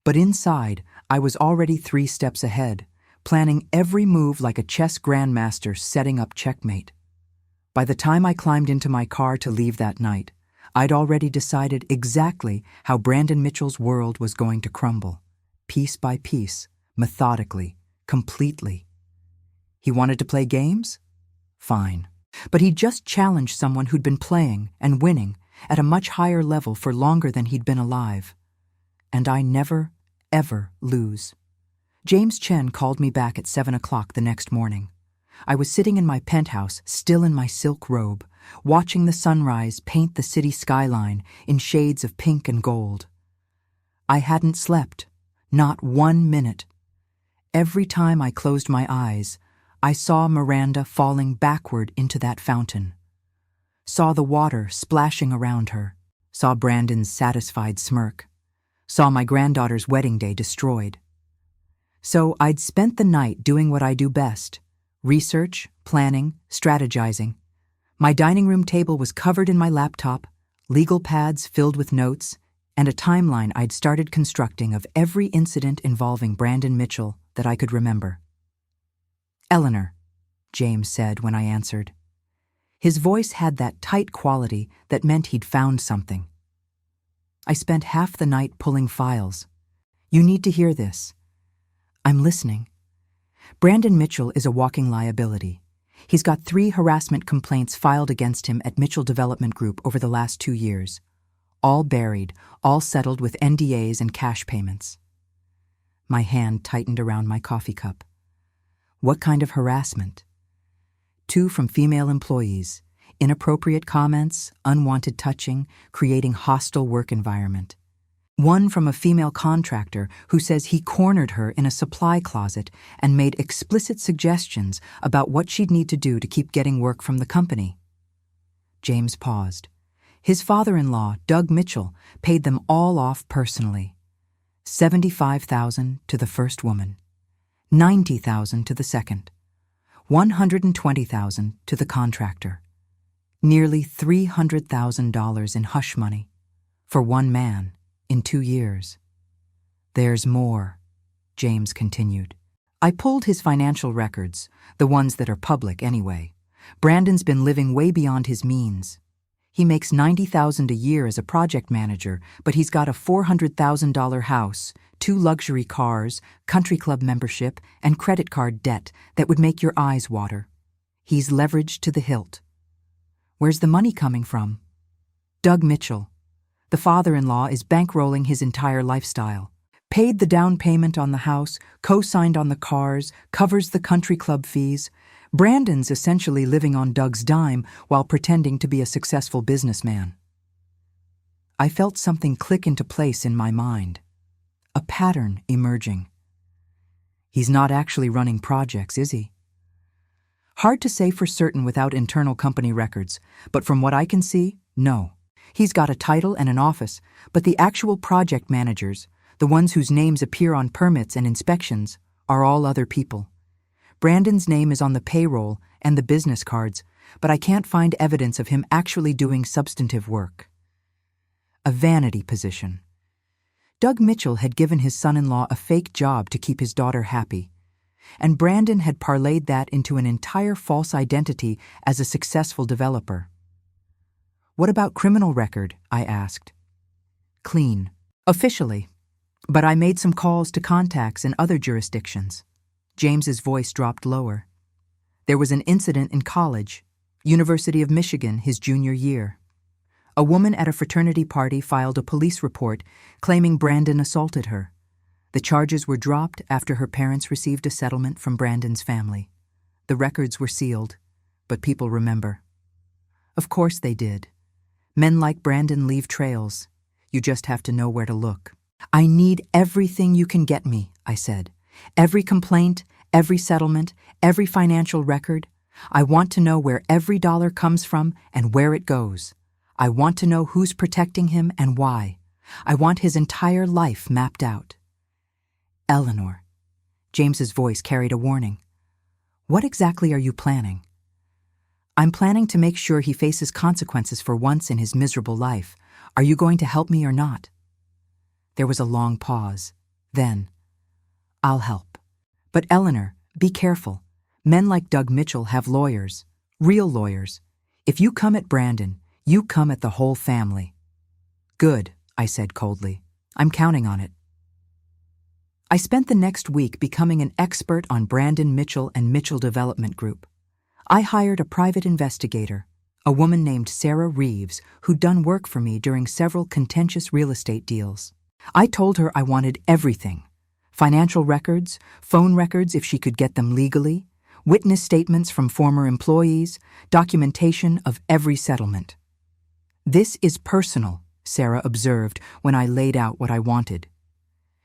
A: But inside, I was already 3 steps ahead, planning every move like a chess grandmaster setting up checkmate. By the time I climbed into my car to leave that night, I'd already decided exactly how Brandon Mitchell's world was going to crumble, piece by piece, methodically, completely. He wanted to play games? Fine. But he'd just challenged someone who'd been playing and winning at a much higher level for longer than he'd been alive. And I never, ever lose. James Chen called me back at 7 o'clock the next morning. I was sitting in my penthouse, still in my silk robe, watching the sunrise paint the city skyline in shades of pink and gold. I hadn't slept, not 1 minute. Every time I closed my eyes, I saw Miranda falling backward into that fountain. Saw the water splashing around her. Saw Brandon's satisfied smirk. Saw my granddaughter's wedding day destroyed. So I'd spent the night doing what I do best: research, planning, strategizing. My dining room table was covered in my laptop, legal pads filled with notes, and a timeline I'd started constructing of every incident involving Brandon Mitchell that I could remember. "Eleanor," James said when I answered. His voice had that tight quality that meant he'd found something. "I spent half the night pulling files. You need to hear this." "I'm listening." Brandon Mitchell is a walking liability. He's got 3 harassment complaints filed against him at Mitchell Development Group over the last 2 years. All buried, all settled with NDAs and cash payments. My hand tightened around my coffee cup. What kind of harassment? 2 from female employees, inappropriate comments, unwanted touching, creating hostile work environment. 1 from a female contractor who says he cornered her in a supply closet and made explicit suggestions about what she'd need to do to keep getting work from the company. James paused. His father-in-law, Doug Mitchell, paid them all off personally. $75,000 to the first woman, $90,000 to the second. $120,000 to the contractor. Nearly $300,000 in hush money for one man in 2 years. There's more, James continued. I pulled his financial records, the ones that are public anyway. Brandon's been living way beyond his means. He makes $90,000 a year as a project manager, but he's got a $400,000 house, 2 luxury cars, country club membership, and credit card debt that would make your eyes water. He's leveraged to the hilt. Where's the money coming from? Doug Mitchell, the father-in-law, is bankrolling his entire lifestyle. Paid the down payment on the house, co-signed on the cars, covers the country club fees. Brandon's essentially living on Doug's dime while pretending to be a successful businessman. I felt something click into place in my mind. A pattern emerging. He's not actually running projects, is he? Hard to say for certain without internal company records, but from what I can see, no. He's got a title and an office, but the actual project managers, the ones whose names appear on permits and inspections, are all other people. Brandon's name is on the payroll and the business cards, but I can't find evidence of him actually doing substantive work. A vanity position. Doug Mitchell had given his son-in-law a fake job to keep his daughter happy, and Brandon had parlayed that into an entire false identity as a successful developer. What about criminal record? I asked. Clean. Officially. But I made some calls to contacts in other jurisdictions. James's voice dropped lower. There was an incident in college, University of Michigan, his junior year. A woman at a fraternity party filed a police report claiming Brandon assaulted her. The charges were dropped after her parents received a settlement from Brandon's family. The records were sealed, but people remember. Of course they did. Men like Brandon leave trails. You just have to know where to look. I need everything you can get me, I said. Every complaint, every settlement, every financial record. I want to know where every dollar comes from and where it goes. I want to know who's protecting him and why. I want his entire life mapped out. Eleanor. James's voice carried a warning. What exactly are you planning? I'm planning to make sure he faces consequences for once in his miserable life. Are you going to help me or not? There was a long pause. Then, I'll help. But Eleanor, be careful. Men like Doug Mitchell have lawyers, real lawyers. If you come at Brandon, you come at the whole family. Good, I said coldly. I'm counting on it. I spent the next week becoming an expert on Brandon Mitchell and Mitchell Development Group. I hired a private investigator, a woman named Sarah Reeves, who'd done work for me during several contentious real estate deals. I told her I wanted everything. Financial records, phone records if she could get them legally, witness statements from former employees, documentation of every settlement. This is personal, Sarah observed when I laid out what I wanted.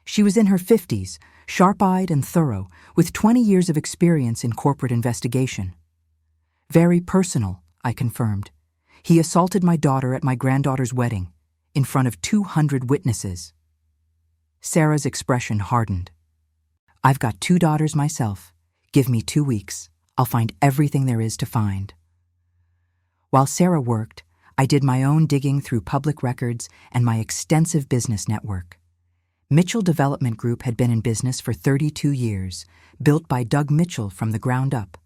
A: She was in her 50s, sharp-eyed and thorough, with 20 years of experience in corporate investigation. Very personal, I confirmed. He assaulted my daughter at my granddaughter's wedding, in front of 200 witnesses. Sarah's expression hardened. I've got 2 daughters myself. Give me 2 weeks. I'll find everything there is to find. While Sarah worked, I did my own digging through public records and my extensive business network. Mitchell Development Group had been in business for 32 years, built by Doug Mitchell from the ground up.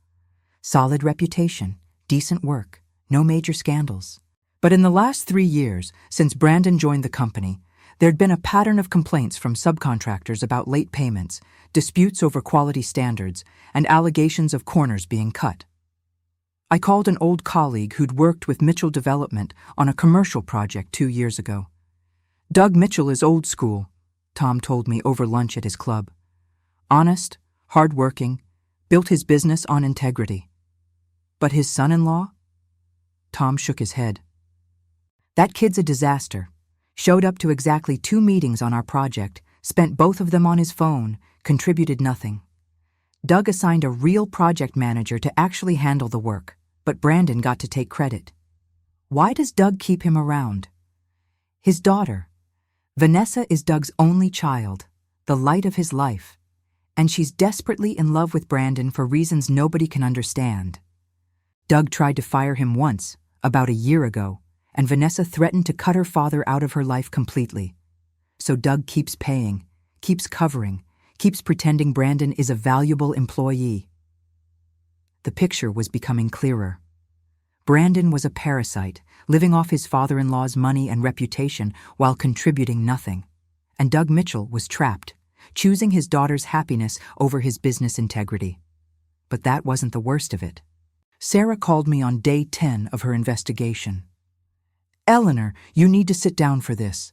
A: Solid reputation, decent work, no major scandals. But in the last 3 years, since Brandon joined the company, there'd been a pattern of complaints from subcontractors about late payments, disputes over quality standards, and allegations of corners being cut. I called an old colleague who'd worked with Mitchell Development on a commercial project 2 years ago. Doug Mitchell is old school, Tom told me over lunch at his club. Honest, hard-working, built his business on integrity. But his son-in-law? Tom shook his head. That kid's a disaster. Showed up to exactly 2 meetings on our project, spent both of them on his phone, contributed nothing. Doug assigned a real project manager to actually handle the work, but Brandon got to take credit. Why does Doug keep him around? His daughter, Vanessa, is Doug's only child, the light of his life, And she's desperately in love with Brandon for reasons nobody can understand. Doug tried to fire him once, about a year ago, and Vanessa threatened to cut her father out of her life completely. So Doug keeps paying, keeps covering, keeps pretending Brandon is a valuable employee. The picture was becoming clearer. Brandon was a parasite, living off his father-in-law's money and reputation while contributing nothing. And Doug Mitchell was trapped, choosing his daughter's happiness over his business integrity. But that wasn't the worst of it. Sarah called me on day 10 of her investigation. "Eleanor, you need to sit down for this."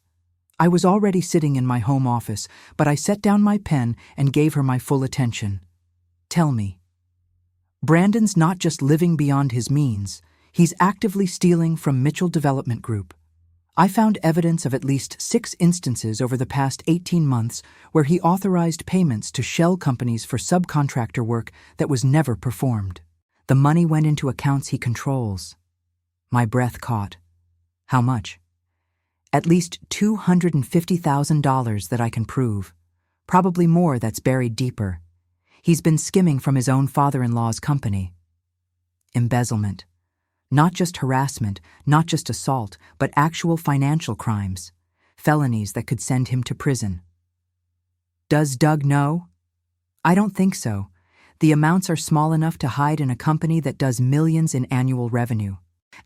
A: I was already sitting in my home office, but I set down my pen and gave her my full attention. "Tell me." "Brandon's not just living beyond his means. He's actively stealing from Mitchell Development Group. I found evidence of at least 6 instances over the past 18 months where he authorized payments to shell companies for subcontractor work that was never performed. The money went into accounts he controls." My breath caught. "How much?" "At least $250,000 that I can prove. Probably more that's buried deeper. He's been skimming from his own father-in-law's company." Embezzlement. Not just harassment, not just assault, but actual financial crimes. Felonies that could send him to prison. Does Doug know? I don't think so. The amounts are small enough to hide in a company that does millions in annual revenue.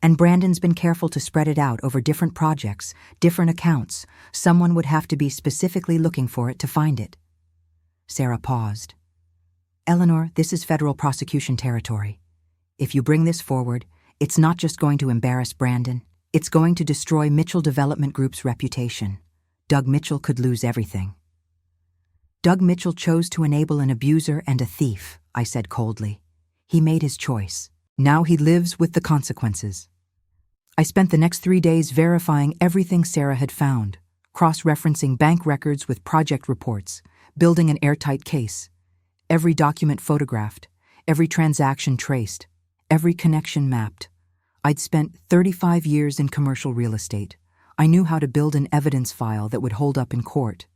A: And Brandon's been careful to spread it out over different projects, different accounts. Someone would have to be specifically looking for it to find it. Sarah paused. "Eleanor, this is federal prosecution territory. If you bring this forward, it's not just going to embarrass Brandon, it's going to destroy Mitchell Development Group's reputation. Doug Mitchell could lose everything." "Doug Mitchell chose to enable an abuser and a thief," I said coldly. "He made his choice. Now he lives with the consequences." I spent the next 3 days verifying everything Sarah had found, cross-referencing bank records with project reports, building an airtight case. Every document photographed, every transaction traced, every connection mapped. I'd spent 35 years in commercial real estate. I knew how to build an evidence file that would hold up in court.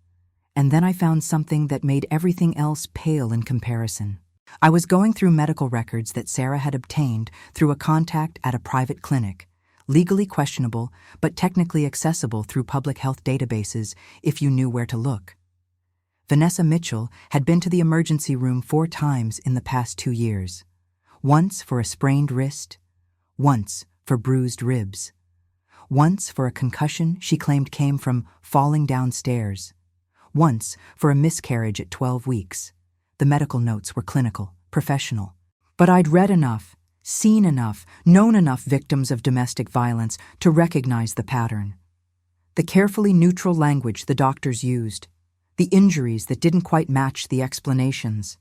A: And then I found something that made everything else pale in comparison. I was going through medical records that Sarah had obtained through a contact at a private clinic, legally questionable but technically accessible through public health databases if you knew where to look. Vanessa Mitchell had been to the emergency room 4 times in the past 2 years. Once for a sprained wrist, once for bruised ribs, once for a concussion she claimed came from falling downstairs, once for a miscarriage at 12 weeks. The medical notes were clinical, professional. But I'd read enough, seen enough, known enough victims of domestic violence to recognize the pattern. The carefully neutral language the doctors used, the injuries that didn't quite match the explanations,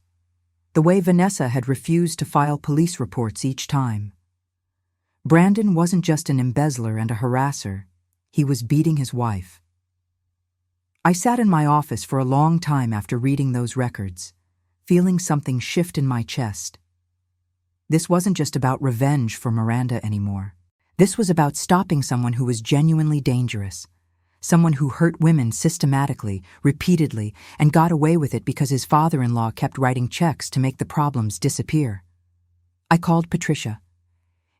A: the way Vanessa had refused to file police reports each time. Brandon wasn't just an embezzler and a harasser. He was beating his wife. I sat in my office for a long time after reading those records, feeling something shift in my chest. This wasn't just about revenge for Miranda anymore. This was about stopping someone who was genuinely dangerous, someone who hurt women systematically, repeatedly, and got away with it because his father-in-law kept writing checks to make the problems disappear. I called Patricia.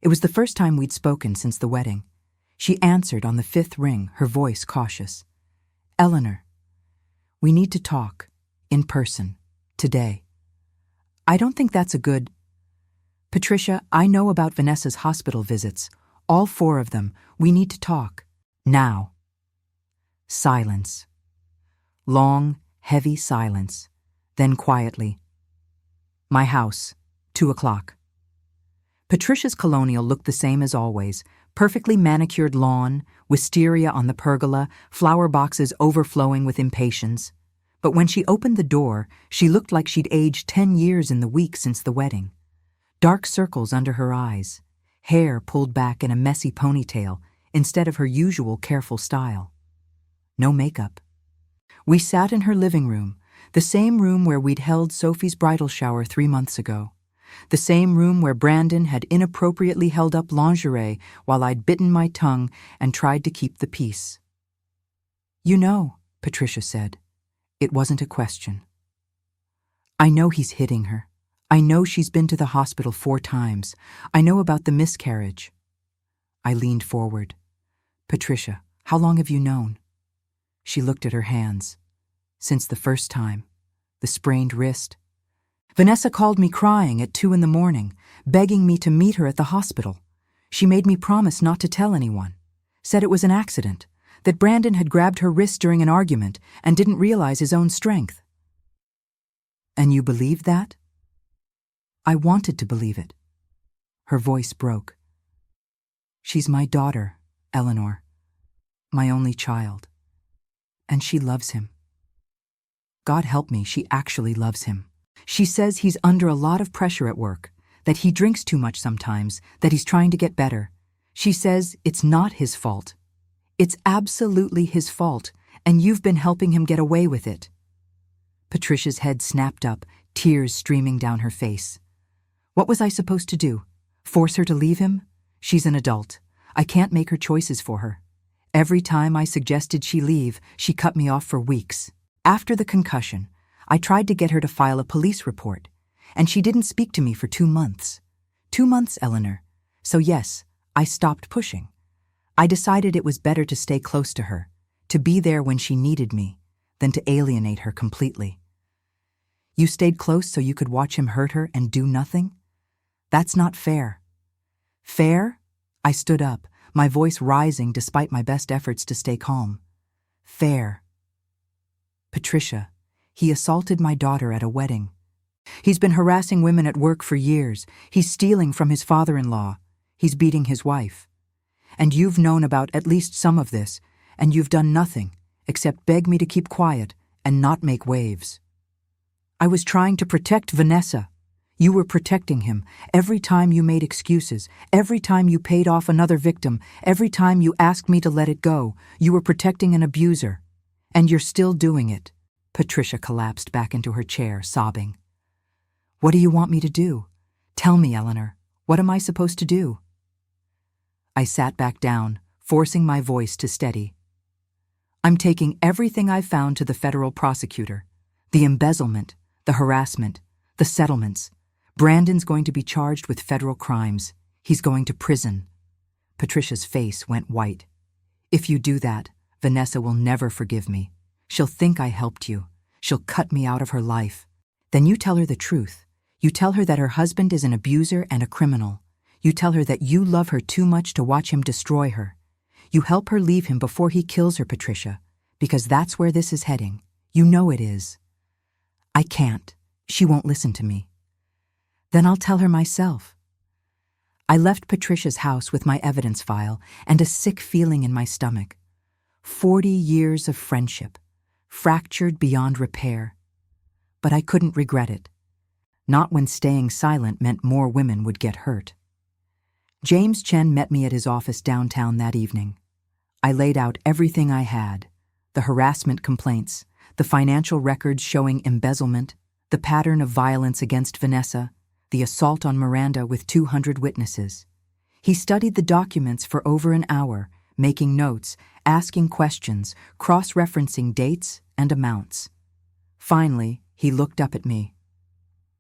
A: It was the first time we'd spoken since the wedding. She answered on the 5th ring, her voice cautious. "Eleanor, we need to talk, in person, today." "I don't think that's a good—" "Patricia, I know about Vanessa's hospital visits. All 4 of them. We need to talk. Now." Silence. Long, heavy silence. Then quietly. "My house, 2 o'clock. Patricia's colonial looked the same as always. Perfectly manicured lawn, wisteria on the pergola, flower boxes overflowing with impatience. But when she opened the door, she looked like she'd aged 10 years in the week since the wedding. Dark circles under her eyes, hair pulled back in a messy ponytail instead of her usual careful style. No makeup. We sat in her living room, the same room where we'd held Sophie's bridal shower 3 months ago. The same room where Brandon had inappropriately held up lingerie while I'd bitten my tongue and tried to keep the peace. "You know," Patricia said. It wasn't a question. I know he's hitting her. I know she's been to the hospital 4 times. I know about the miscarriage. I leaned forward. Patricia, how long have you known? She looked at her hands. Since the first time. The sprained wrist. Vanessa called me crying at 2 a.m, begging me to meet her at the hospital. She made me promise not to tell anyone. Said it was an accident, that Brandon had grabbed her wrist during an argument and didn't realize his own strength. And you believed that? I wanted to believe it. Her voice broke. She's my daughter, Eleanor. My only child. And she loves him. God help me, she actually loves him. She says he's under a lot of pressure at work, that he drinks too much sometimes, that he's trying to get better. She says it's not his fault. It's absolutely his fault, and you've been helping him get away with it. Patricia's head snapped up, tears streaming down her face. What was I supposed to do? Force her to leave him? She's an adult. I can't make her choices for her. Every time I suggested she leave, she cut me off for weeks. After the concussion, I tried to get her to file a police report, and she didn't speak to me for 2 months. 2 months, Eleanor. So yes, I stopped pushing. I decided it was better to stay close to her, to be there when she needed me, than to alienate her completely. You stayed close so you could watch him hurt her and do nothing? That's not fair. Fair? I stood up, my voice rising despite my best efforts to stay calm. Fair. Patricia, he assaulted my daughter at a wedding. He's been harassing women at work for years. He's stealing from his father-in-law. He's beating his wife. And you've known about at least some of this, and you've done nothing except beg me to keep quiet and not make waves. I was trying to protect Vanessa. You were protecting him. Every time you made excuses, every time you paid off another victim, every time you asked me to let it go, you were protecting an abuser. And you're still doing it. Patricia collapsed back into her chair, sobbing. What do you want me to do? Tell me, Eleanor. What am I supposed to do? I sat back down, forcing my voice to steady. I'm taking everything I've found to the federal prosecutor. The embezzlement, the harassment, the settlements. Brandon's going to be charged with federal crimes. He's going to prison. Patricia's face went white. If you do that, Vanessa will never forgive me. She'll think I helped you. She'll cut me out of her life. Then you tell her the truth. You tell her that her husband is an abuser and a criminal. You tell her that you love her too much to watch him destroy her. You help her leave him before he kills her, Patricia, because that's where this is heading. You know it is. I can't. She won't listen to me. Then I'll tell her myself. I left Patricia's house with my evidence file and a sick feeling in my stomach. 40 years of friendship, fractured beyond repair. But I couldn't regret it. Not when staying silent meant more women would get hurt. James Chen met me at his office downtown that evening. I laid out everything I had, the harassment complaints, the financial records showing embezzlement, the pattern of violence against Vanessa, the assault on Miranda with 200 witnesses. He studied the documents for over an hour, making notes, asking questions, cross-referencing dates and amounts. Finally, he looked up at me.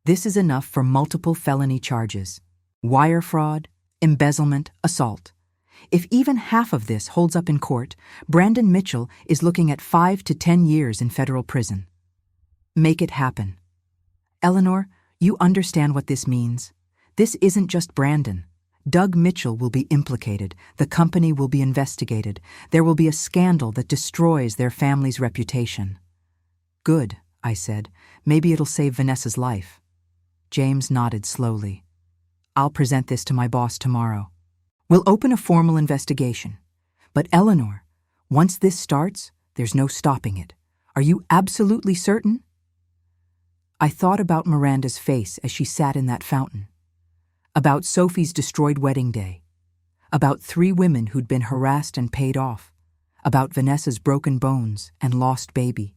A: This is enough for multiple felony charges. Wire fraud, embezzlement, assault. If even half of this holds up in court, Brandon Mitchell is looking at 5 to 10 years in federal prison. Make it happen. Eleanor, you understand what this means. This isn't just Brandon. Doug Mitchell will be implicated. The company will be investigated. There will be a scandal that destroys their family's reputation. Good, I said. Maybe it'll save Vanessa's life. James nodded slowly. I'll present this to my boss tomorrow. We'll open a formal investigation. But Eleanor, once this starts, there's no stopping it. Are you absolutely certain? I thought about Miranda's face as she sat in that fountain. About Sophie's destroyed wedding day. About 3 women who'd been harassed and paid off. About Vanessa's broken bones and lost baby.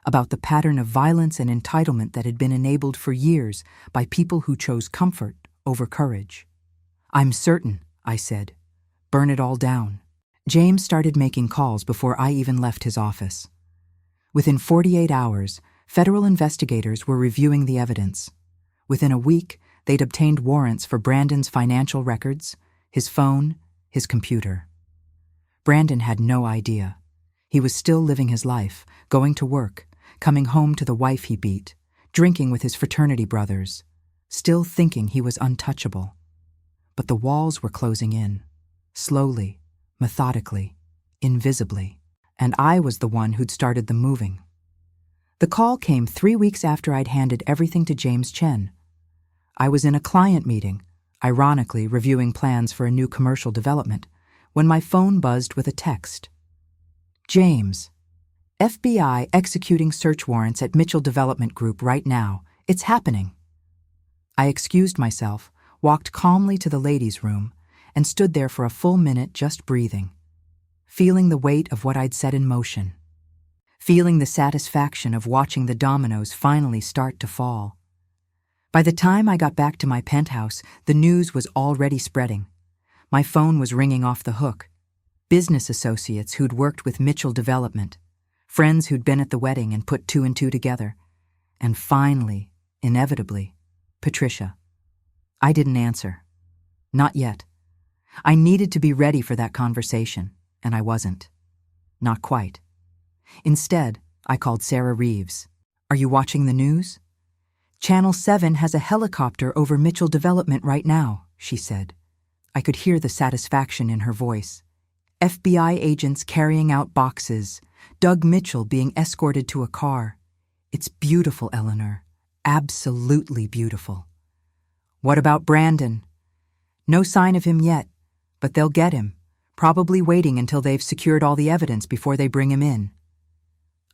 A: About the pattern of violence and entitlement that had been enabled for years by people who chose comfort over courage. I'm certain, I said. Burn it all down. James started making calls before I even left his office. Within 48 hours, Federal investigators were reviewing the evidence. Within a week, they'd obtained warrants for Brandon's financial records, his phone, his computer. Brandon had no idea. He was still living his life, going to work, coming home to the wife he beat, drinking with his fraternity brothers, still thinking he was untouchable. But the walls were closing in, slowly, methodically, invisibly, and I was the one who'd started them moving. The call came 3 weeks after I'd handed everything to James Chen. I was in a client meeting, ironically reviewing plans for a new commercial development, when my phone buzzed with a text. James, FBI executing search warrants at Mitchell Development Group right now. It's happening. I excused myself, walked calmly to the ladies' room, and stood there for a full minute just breathing, feeling the weight of what I'd set in motion, feeling the satisfaction of watching the dominoes finally start to fall. By the time I got back to my penthouse, the news was already spreading. My phone was ringing off the hook. Business associates who'd worked with Mitchell Development, friends who'd been at the wedding and put 2 and 2 together, and finally, inevitably, Patricia. I didn't answer. Not yet. I needed to be ready for that conversation, and I wasn't. Not quite. Instead, I called Sarah Reeves. Are you watching the news? Channel 7 has a helicopter over Mitchell Development right now, she said. I could hear the satisfaction in her voice. FBI agents carrying out boxes, Doug Mitchell being escorted to a car. It's beautiful, Eleanor. Absolutely beautiful. What about Brandon? No sign of him yet, but they'll get him, probably waiting until they've secured all the evidence before they bring him in.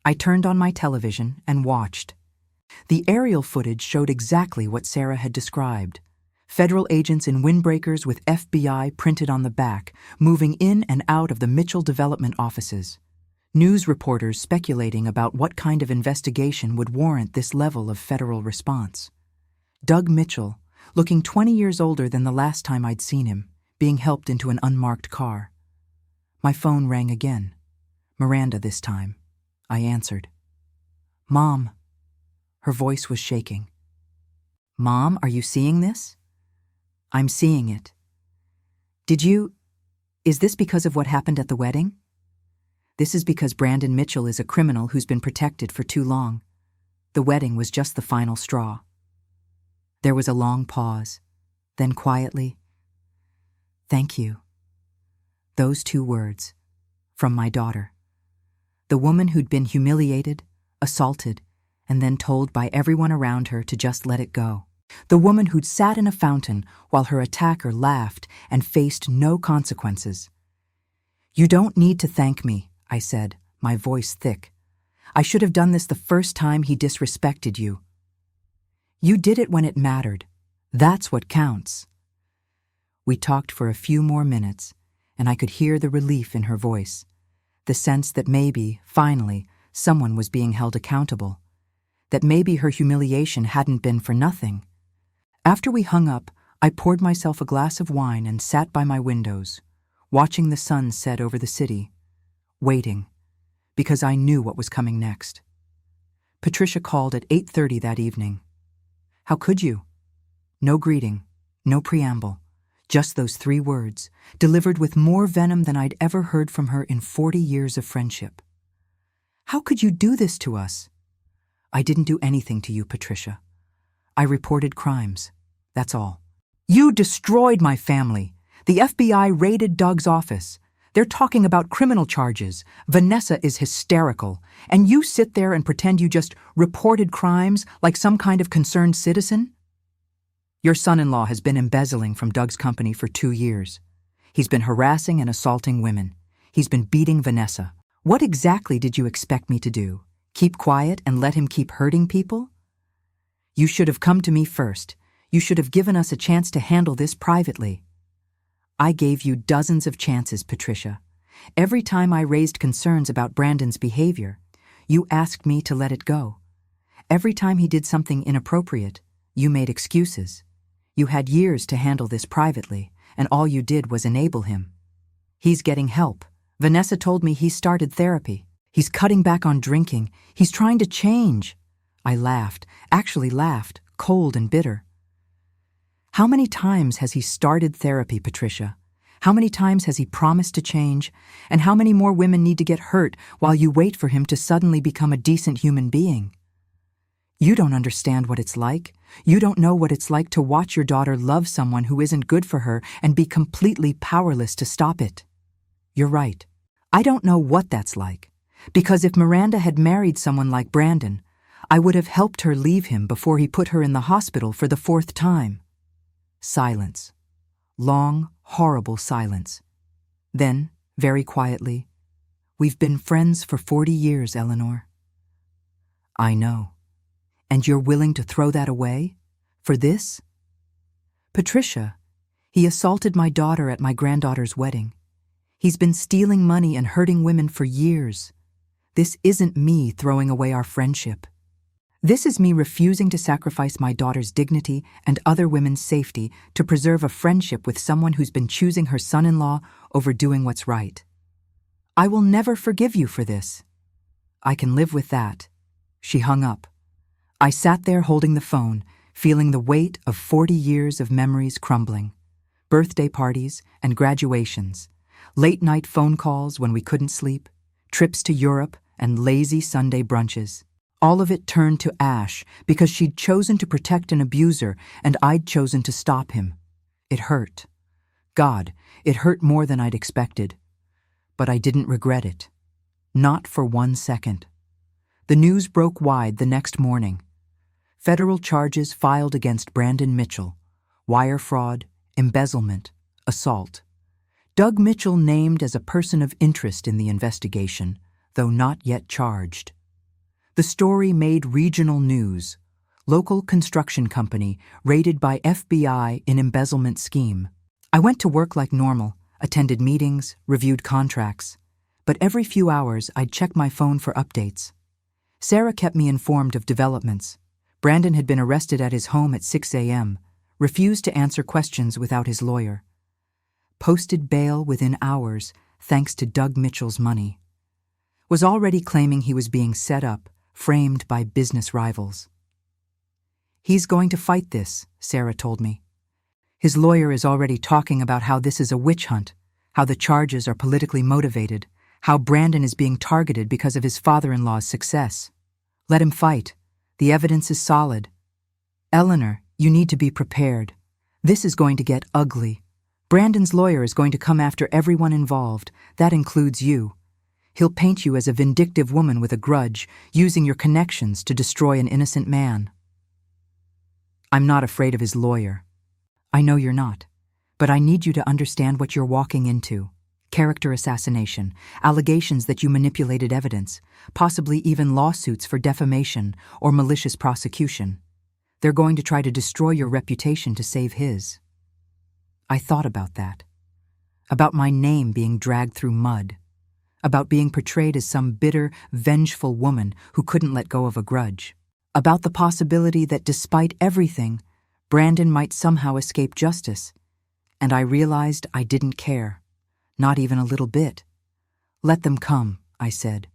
A: I turned on my television and watched. The aerial footage showed exactly what Sarah had described. Federal agents in windbreakers with FBI printed on the back, moving in and out of the Mitchell Development offices. News reporters speculating about what kind of investigation would warrant this level of federal response. Doug Mitchell, looking 20 years older than the last time I'd seen him, being helped into an unmarked car. My phone rang again. Miranda this time. I answered. Mom. Her voice was shaking. Mom, are you seeing this? I'm seeing it. Is this because of what happened at the wedding? This is because Brandon Mitchell is a criminal who's been protected for too long. The wedding was just the final straw. There was a long pause, then quietly, thank you. Those 2 words, from my daughter. The woman who'd been humiliated, assaulted, and then told by everyone around her to just let it go. The woman who'd sat in a fountain while her attacker laughed and faced no consequences. You don't need to thank me, I said, my voice thick. I should have done this the first time he disrespected you. You did it when it mattered. That's what counts. We talked for a few more minutes, and I could hear the relief in her voice, the sense that maybe, finally, someone was being held accountable, that maybe her humiliation hadn't been for nothing. After we hung up, I poured myself a glass of wine and sat by my windows, watching the sun set over the city, waiting, because I knew what was coming next. Patricia called at 8:30 that evening. How could you? No greeting, no preamble, just those 3 words, delivered with more venom than I'd ever heard from her in 40 years of friendship. How could you do this to us? I didn't do anything to you, Patricia. I reported crimes. That's all. You destroyed my family. The FBI raided Doug's office. They're talking about criminal charges. Vanessa is hysterical. And you sit there and pretend you just reported crimes like some kind of concerned citizen? Your son-in-law has been embezzling from Doug's company for 2 years. He's been harassing and assaulting women. He's been beating Vanessa. What exactly did you expect me to do? Keep quiet and let him keep hurting people? You should have come to me first. You should have given us a chance to handle this privately. I gave you dozens of chances, Patricia. Every time I raised concerns about Brandon's behavior, you asked me to let it go. Every time he did something inappropriate, you made excuses. You had years to handle this privately, and all you did was enable him. He's getting help. Vanessa told me he started therapy. He's cutting back on drinking. He's trying to change. I laughed, actually laughed, cold and bitter. How many times has he started therapy, Patricia? How many times has he promised to change? And how many more women need to get hurt while you wait for him to suddenly become a decent human being? You don't understand what it's like. You don't know what it's like to watch your daughter love someone who isn't good for her and be completely powerless to stop it. You're right. I don't know what that's like. Because if Miranda had married someone like Brandon, I would have helped her leave him before he put her in the hospital for the 4th time. Silence. Long, horrible silence. Then, very quietly, "We've been friends for 40 years, Eleanor." I know. And you're willing to throw that away? For this? Patricia, he assaulted my daughter at my granddaughter's wedding. He's been stealing money and hurting women for years. This isn't me throwing away our friendship. This is me refusing to sacrifice my daughter's dignity and other women's safety to preserve a friendship with someone who's been choosing her son-in-law over doing what's right. I will never forgive you for this. I can live with that. She hung up. I sat there holding the phone, feeling the weight of 40 years of memories crumbling. Birthday parties and graduations, late-night phone calls when we couldn't sleep, trips to Europe and lazy Sunday brunches. All of it turned to ash because she'd chosen to protect an abuser and I'd chosen to stop him. It hurt. God, it hurt more than I'd expected. But I didn't regret it. Not for 1 second. The news broke wide the next morning. Federal charges filed against Brandon Mitchell. Wire fraud, embezzlement, assault. Doug Mitchell named as a person of interest in the investigation, though not yet charged. The story made regional news. Local construction company raided by FBI in embezzlement scheme. I went to work like normal, attended meetings, reviewed contracts. But every few hours I'd check my phone for updates. Sarah kept me informed of developments. Brandon had been arrested at his home at 6 a.m., refused to answer questions without his lawyer. Posted bail within hours thanks to Doug Mitchell's money. Was already claiming he was being set up, framed by business rivals. He's going to fight this, Sarah told me. His lawyer is already talking about how this is a witch hunt, how the charges are politically motivated, how Brandon is being targeted because of his father-in-law's success. Let him fight. The evidence is solid. Eleanor, you need to be prepared. This is going to get ugly. Brandon's lawyer is going to come after everyone involved. That includes you. He'll paint you as a vindictive woman with a grudge, using your connections to destroy an innocent man. I'm not afraid of his lawyer. I know you're not. But I need you to understand what you're walking into. Character assassination, allegations that you manipulated evidence, possibly even lawsuits for defamation or malicious prosecution. They're going to try to destroy your reputation to save his. I thought about that. About my name being dragged through mud. About being portrayed as some bitter, vengeful woman who couldn't let go of a grudge. About the possibility that despite everything, Brandon might somehow escape justice. And I realized I didn't care. Not even a little bit. Let them come, I said.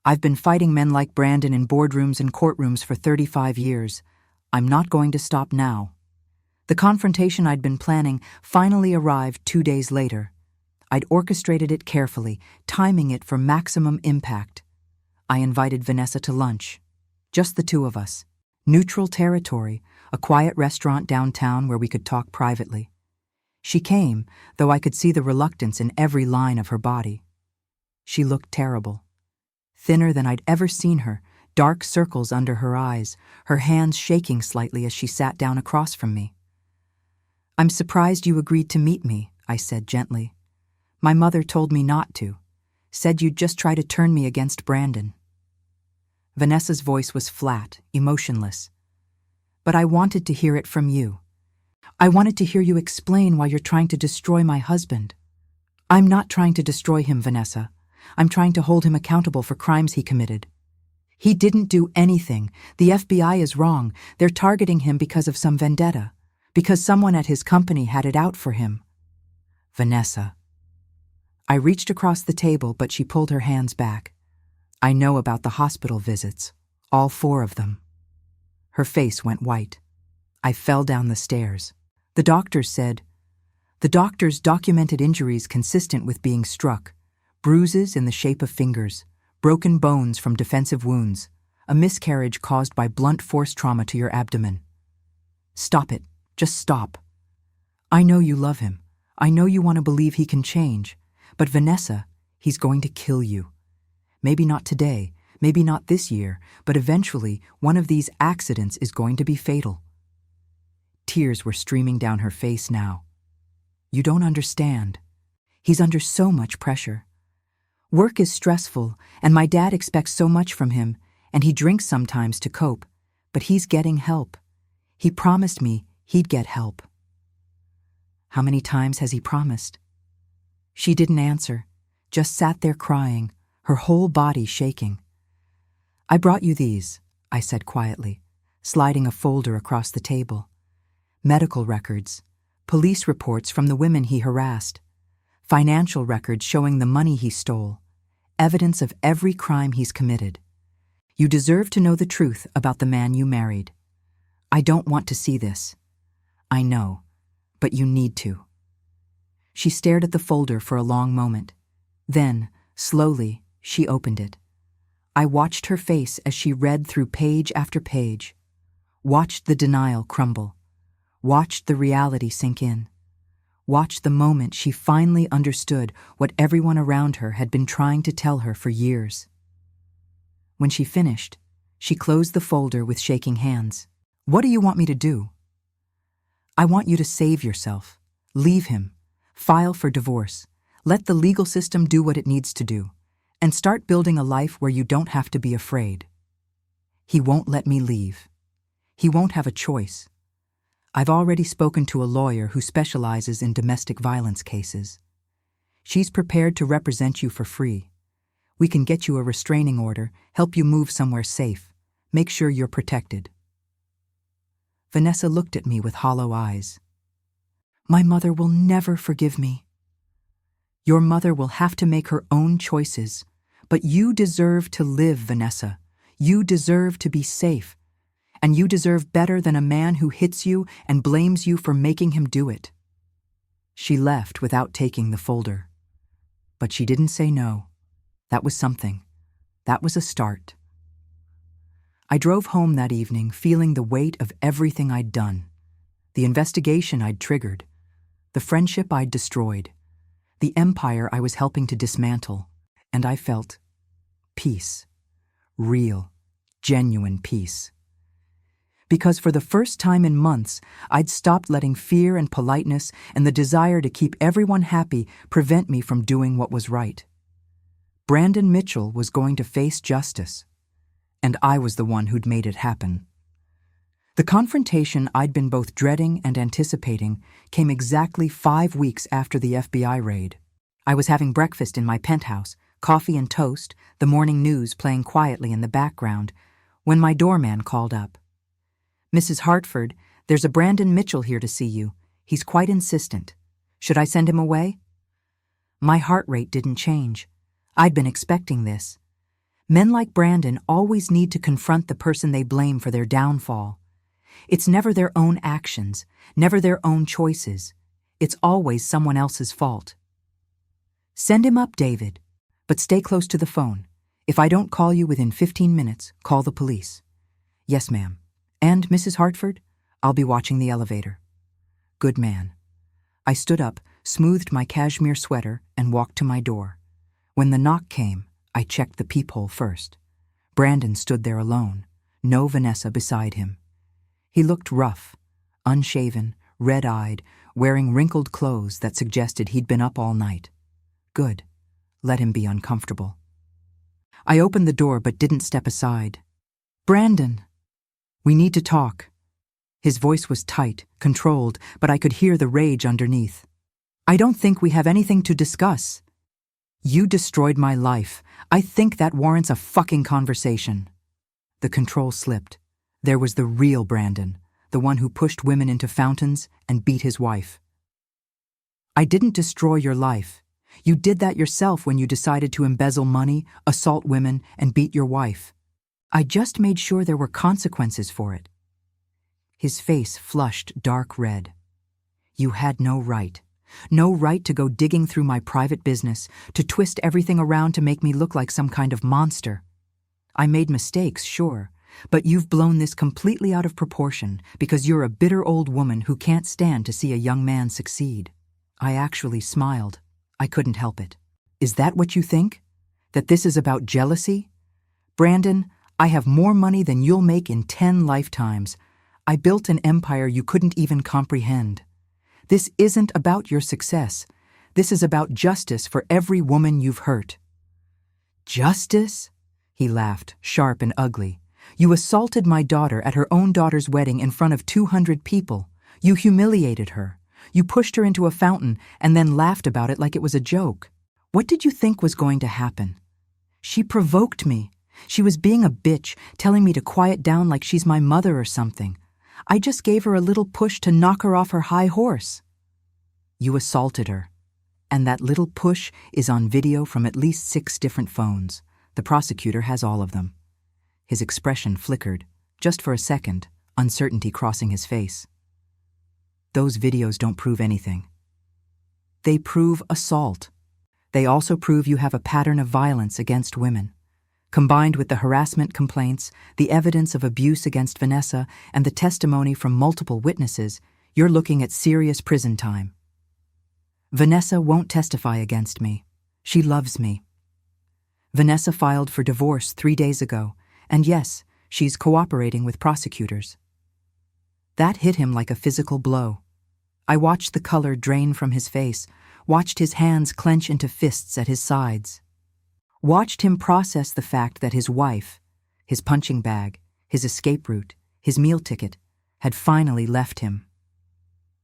A: I've been fighting men like Brandon in boardrooms and courtrooms for 35 years. I'm not going to stop now. The confrontation I'd been planning finally arrived 2 days later. I'd orchestrated it carefully, timing it for maximum impact. I invited Vanessa to lunch. Just the two of us. Neutral territory, a quiet restaurant downtown where we could talk privately. She came, though I could see the reluctance in every line of her body. She looked terrible. Thinner than I'd ever seen her, dark circles under her eyes, her hands shaking slightly as she sat down across from me. "I'm surprised you agreed to meet me," I said gently. "My mother told me not to. Said you'd just try to turn me against Brandon." Vanessa's voice was flat, emotionless. "But I wanted to hear it from you. I wanted to hear you explain why you're trying to destroy my husband." "I'm not trying to destroy him, Vanessa. I'm trying to hold him accountable for crimes he committed. He didn't do anything. The FBI is wrong. They're targeting him because of some vendetta. Because someone at his company had it out for him." "Vanessa." I reached across the table, but she pulled her hands back. "I know about the hospital visits. All 4 of them. Her face went white. I fell down the stairs. The doctors said, the doctors documented injuries consistent with being struck, bruises in the shape of fingers, broken bones from defensive wounds, a miscarriage caused by blunt force trauma to your abdomen. Stop it. Just stop. I know you love him. I know you want to believe he can change. But Vanessa, he's going to kill you. Maybe not today, maybe not this year, but eventually one of these accidents is going to be fatal. Tears were streaming down her face now. You don't understand. He's under so much pressure. Work is stressful, and my dad expects so much from him, and he drinks sometimes to cope, but he's getting help. He promised me he'd get help. How many times has he promised? She didn't answer, just sat there crying, her whole body shaking. I brought you these, I said quietly, sliding a folder across the table. Medical records, police reports from the women he harassed, financial records showing the money he stole, evidence of every crime he's committed. You deserve to know the truth about the man you married. I don't want to see this. I know, but you need to. She stared at the folder for a long moment. Then, slowly, she opened it. I watched her face as she read through page after page, watched the denial crumble, watched the reality sink in, watched the moment she finally understood what everyone around her had been trying to tell her for years. When she finished, she closed the folder with shaking hands. What do you want me to do? I want you to save yourself, leave him, file for divorce, let the legal system do what it needs to do, and start building a life where you don't have to be afraid. He won't let me leave. He won't have a choice. I've already spoken to a lawyer who specializes in domestic violence cases. She's prepared to represent you for free. We can get you a restraining order, help you move somewhere safe, make sure you're protected. Vanessa looked at me with hollow eyes. My mother will never forgive me. Your mother will have to make her own choices, but you deserve to live, Vanessa. You deserve to be safe, and you deserve better than a man who hits you and blames you for making him do it. She left without taking the folder. But she didn't say no. That was something. That was a start. I drove home that evening feeling the weight of everything I'd done. The investigation I'd triggered. The friendship I'd destroyed. The empire I was helping to dismantle. And I felt peace. Real, genuine peace. Because for the first time in months, I'd stopped letting fear and politeness and the desire to keep everyone happy prevent me from doing what was right. Brandon Mitchell was going to face justice, and I was the one who'd made it happen. The confrontation I'd been both dreading and anticipating came exactly 5 weeks after the FBI raid. I was having breakfast in my penthouse, coffee and toast, the morning news playing quietly in the background, when my doorman called up. Mrs. Hartford, there's a Brandon Mitchell here to see you. He's quite insistent. Should I send him away? My heart rate didn't change. I'd been expecting this. Men like Brandon always need to confront the person they blame for their downfall. It's never their own actions, never their own choices. It's always someone else's fault. Send him up, David, but stay close to the phone. If I don't call you within 15 minutes, call the police. Yes, ma'am. And, Mrs. Hartford, I'll be watching the elevator. Good man. I stood up, smoothed my cashmere sweater, and walked to my door. When the knock came, I checked the peephole first. Brandon stood there alone, no Vanessa beside him. He looked rough, unshaven, red-eyed, wearing wrinkled clothes that suggested he'd been up all night. Good. Let him be uncomfortable. I opened the door but didn't step aside. Brandon! We need to talk. His voice was tight, controlled, but I could hear the rage underneath. I don't think we have anything to discuss. You destroyed my life. I think that warrants a fucking conversation. The control slipped. There was the real Brandon, the one who pushed women into fountains and beat his wife. I didn't destroy your life. You did that yourself when you decided to embezzle money, assault women, and beat your wife. I just made sure there were consequences for it. His face flushed dark red. You had no right. No right to go digging through my private business, to twist everything around to make me look like some kind of monster. I made mistakes, sure, but you've blown this completely out of proportion because you're a bitter old woman who can't stand to see a young man succeed. I actually smiled. I couldn't help it. Is that what you think? That this is about jealousy? Brandon, I have more money than you'll make in 10 lifetimes. I built an empire you couldn't even comprehend. This isn't about your success. This is about justice for every woman you've hurt. Justice? He laughed, sharp and ugly. You assaulted my daughter at her own daughter's wedding in front of 200 people. You humiliated her. You pushed her into a fountain and then laughed about it like it was a joke. What did you think was going to happen? She provoked me. She was being a bitch, telling me to quiet down like she's my mother or something. I just gave her a little push to knock her off her high horse. You assaulted her. And that little push is on video from at least 6 different phones. The prosecutor has all of them. His expression flickered, just for a second, uncertainty crossing his face. Those videos don't prove anything. They prove assault. They also prove you have a pattern of violence against women. Combined with the harassment complaints, the evidence of abuse against Vanessa, and the testimony from multiple witnesses, you're looking at serious prison time. Vanessa won't testify against me. She loves me. Vanessa filed for divorce 3 days ago, and yes, she's cooperating with prosecutors. That hit him like a physical blow. I watched the color drain from his face, watched his hands clench into fists at his sides. Watched him process the fact that his wife, his punching bag, his escape route, his meal ticket, had finally left him.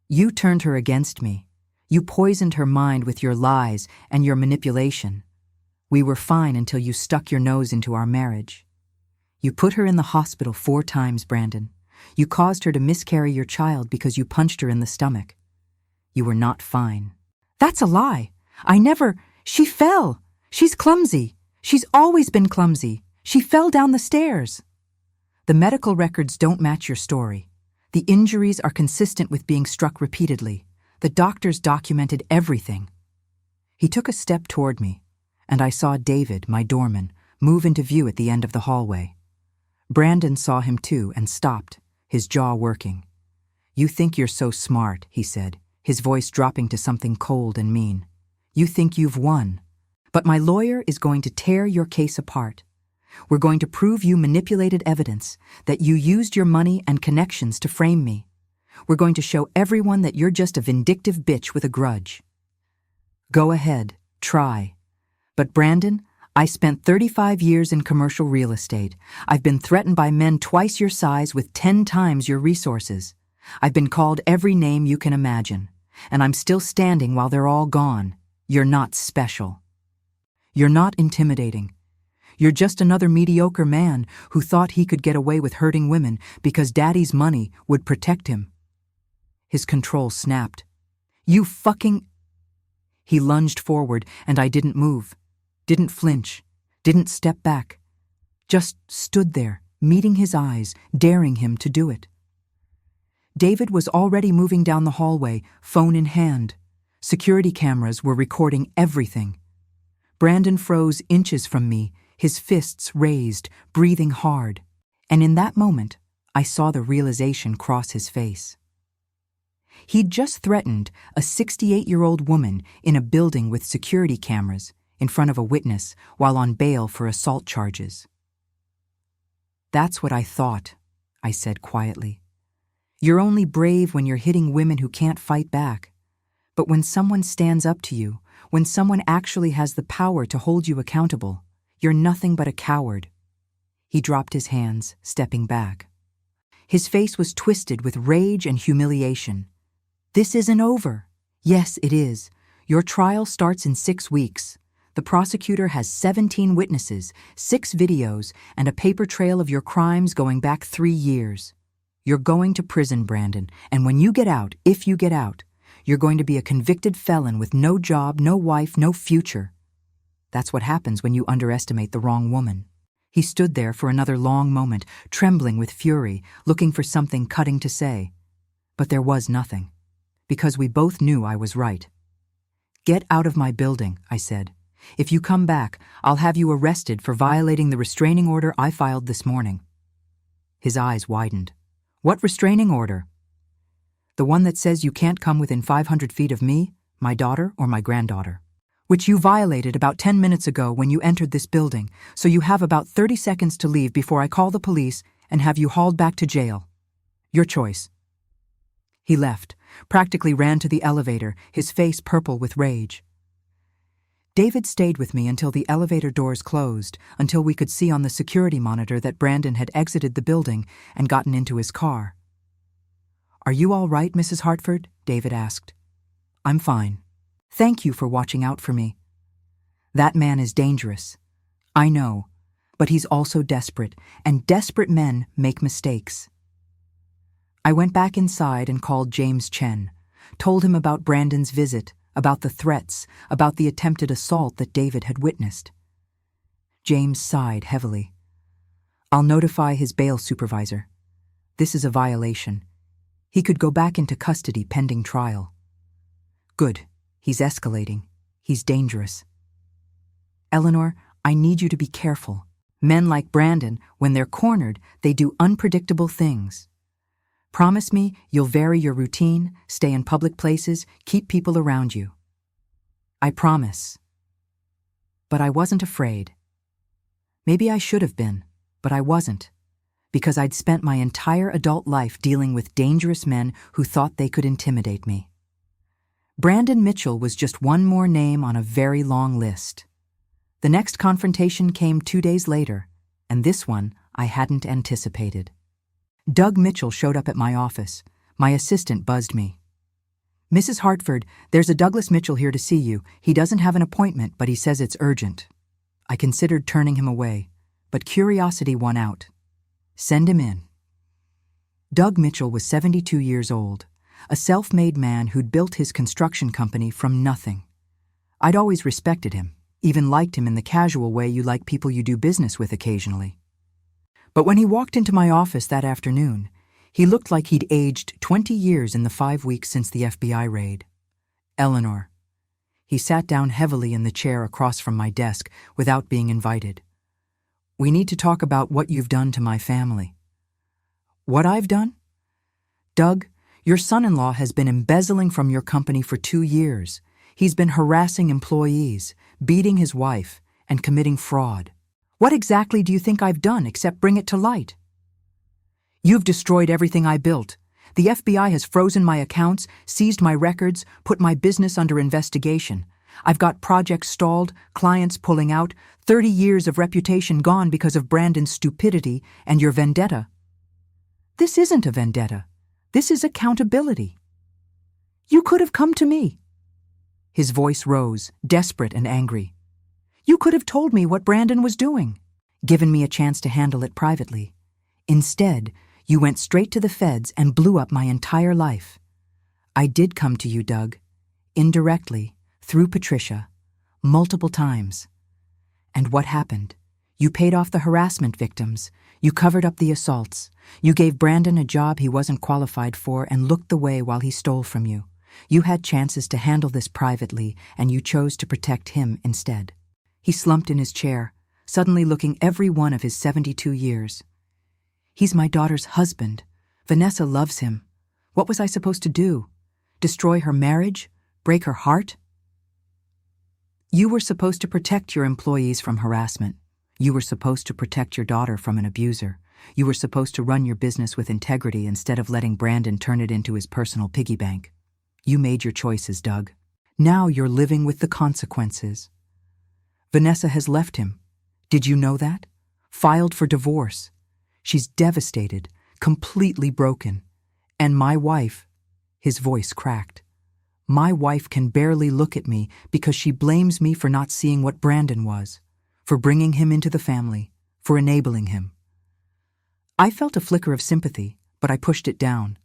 A: You turned her against me. You poisoned her mind with your lies and your manipulation. We were fine until you stuck your nose into our marriage. You put her in the hospital 4 times, Brandon. You caused her to miscarry your child because you punched her in the stomach. You were not fine. That's a lie. She fell. She's clumsy. She's always been clumsy. She fell down the stairs. The medical records don't match your story. The injuries are consistent with being struck repeatedly. The doctors documented everything. He took a step toward me, and I saw David, my doorman, move into view at the end of the hallway. Brandon saw him too and stopped, his jaw working. You think you're so smart, he said, his voice dropping to something cold and mean. You think you've won. But my lawyer is going to tear your case apart. We're going to prove you manipulated evidence, that you used your money and connections to frame me. We're going to show everyone that you're just a vindictive bitch with a grudge. Go ahead, try. But Brandon, I spent 35 years in commercial real estate. I've been threatened by men twice your size with 10 times your resources. I've been called every name you can imagine. And I'm still standing while they're all gone. You're not special. You're not intimidating. You're just another mediocre man who thought he could get away with hurting women because Daddy's money would protect him. His control snapped. You fucking... He lunged forward and I didn't move, didn't flinch, didn't step back. Just stood there, meeting his eyes, daring him to do it. David was already moving down the hallway, phone in hand. Security cameras were recording everything. Brandon froze inches from me, his fists raised, breathing hard. And in that moment, I saw the realization cross his face. He'd just threatened a 68-year-old woman in a building with security cameras in front of a witness while on bail for assault charges. That's what I thought, I said quietly. You're only brave when you're hitting women who can't fight back. But when someone stands up to you, when someone actually has the power to hold you accountable, you're nothing but a coward. He dropped his hands, stepping back. His face was twisted with rage and humiliation. This isn't over. Yes, it is. Your trial starts in 6 weeks. The prosecutor has 17 witnesses, 6 videos, and a paper trail of your crimes going back 3 years. You're going to prison, Brandon, and when you get out, if you get out, you're going to be a convicted felon with no job, no wife, no future. That's what happens when you underestimate the wrong woman. He stood there for another long moment, trembling with fury, looking for something cutting to say. But there was nothing, because we both knew I was right. "Get out of my building," I said. "If you come back, I'll have you arrested for violating the restraining order I filed this morning." His eyes widened. "What restraining order?" "The one that says you can't come within 500 feet of me, my daughter, or my granddaughter. Which you violated about 10 minutes ago when you entered this building, so you have about 30 seconds to leave before I call the police and have you hauled back to jail. Your choice." He left, practically ran to the elevator, his face purple with rage. David stayed with me until the elevator doors closed, until we could see on the security monitor that Brandon had exited the building and gotten into his car. "Are you all right, Mrs. Hartford?" David asked. "I'm fine. Thank you for watching out for me. That man is dangerous. I know, but he's also desperate, and desperate men make mistakes." I went back inside and called James Chen, told him about Brandon's visit, about the threats, about the attempted assault that David had witnessed. James sighed heavily. "I'll notify his bail supervisor. This is a violation. He could go back into custody pending trial." "Good. He's escalating. He's dangerous." "Eleanor, I need you to be careful. Men like Brandon, when they're cornered, they do unpredictable things. Promise me you'll vary your routine, stay in public places, keep people around you." "I promise." But I wasn't afraid. Maybe I should have been, but I wasn't, because I'd spent my entire adult life dealing with dangerous men who thought they could intimidate me. Brandon Mitchell was just one more name on a very long list. The next confrontation came 2 days later, and this one I hadn't anticipated. Doug Mitchell showed up at my office. My assistant buzzed me. "Mrs. Hartford, there's a Douglas Mitchell here to see you. He doesn't have an appointment, but he says it's urgent." I considered turning him away, but curiosity won out. "Send him in." Doug Mitchell was 72 years old, a self-made man who'd built his construction company from nothing. I'd always respected him, even liked him in the casual way you like people you do business with occasionally. But when he walked into my office that afternoon, he looked like he'd aged 20 years in the 5 weeks since the FBI raid. "Eleanor." He sat down heavily in the chair across from my desk without being invited. "We need to talk about what you've done to my family." "What I've done?" "Doug, your son-in-law has been embezzling from your company for 2 years. He's been harassing employees, beating his wife, and committing fraud. What exactly do you think I've done except bring it to light?" "You've destroyed everything I built. The FBI has frozen my accounts, seized my records, put my business under investigation. I've got projects stalled, clients pulling out, 30 years of reputation gone because of Brandon's stupidity and your vendetta." "This isn't a vendetta. This is accountability. You could have come to me." His voice rose, desperate and angry. "You could have told me what Brandon was doing, given me a chance to handle it privately. Instead, you went straight to the feds and blew up my entire life. I did come to you, Doug, indirectly, through Patricia, multiple times. And what happened? You paid off the harassment victims. You covered up the assaults. You gave Brandon a job he wasn't qualified for and looked the way while he stole from you. You had chances to handle this privately, and you chose to protect him instead." He slumped in his chair, suddenly looking every one of his 72 years. "He's my daughter's husband. Vanessa loves him. What was I supposed to do? Destroy her marriage? Break her heart?" "You were supposed to protect your employees from harassment. You were supposed to protect your daughter from an abuser. You were supposed to run your business with integrity instead of letting Brandon turn it into his personal piggy bank. You made your choices, Doug. Now you're living with the consequences. Vanessa has left him. Did you know that? Filed for divorce. She's devastated, completely broken. And my wife," his voice cracked, "my wife can barely look at me because she blames me for not seeing what Brandon was, for bringing him into the family, for enabling him." I felt a flicker of sympathy, but I pushed it down.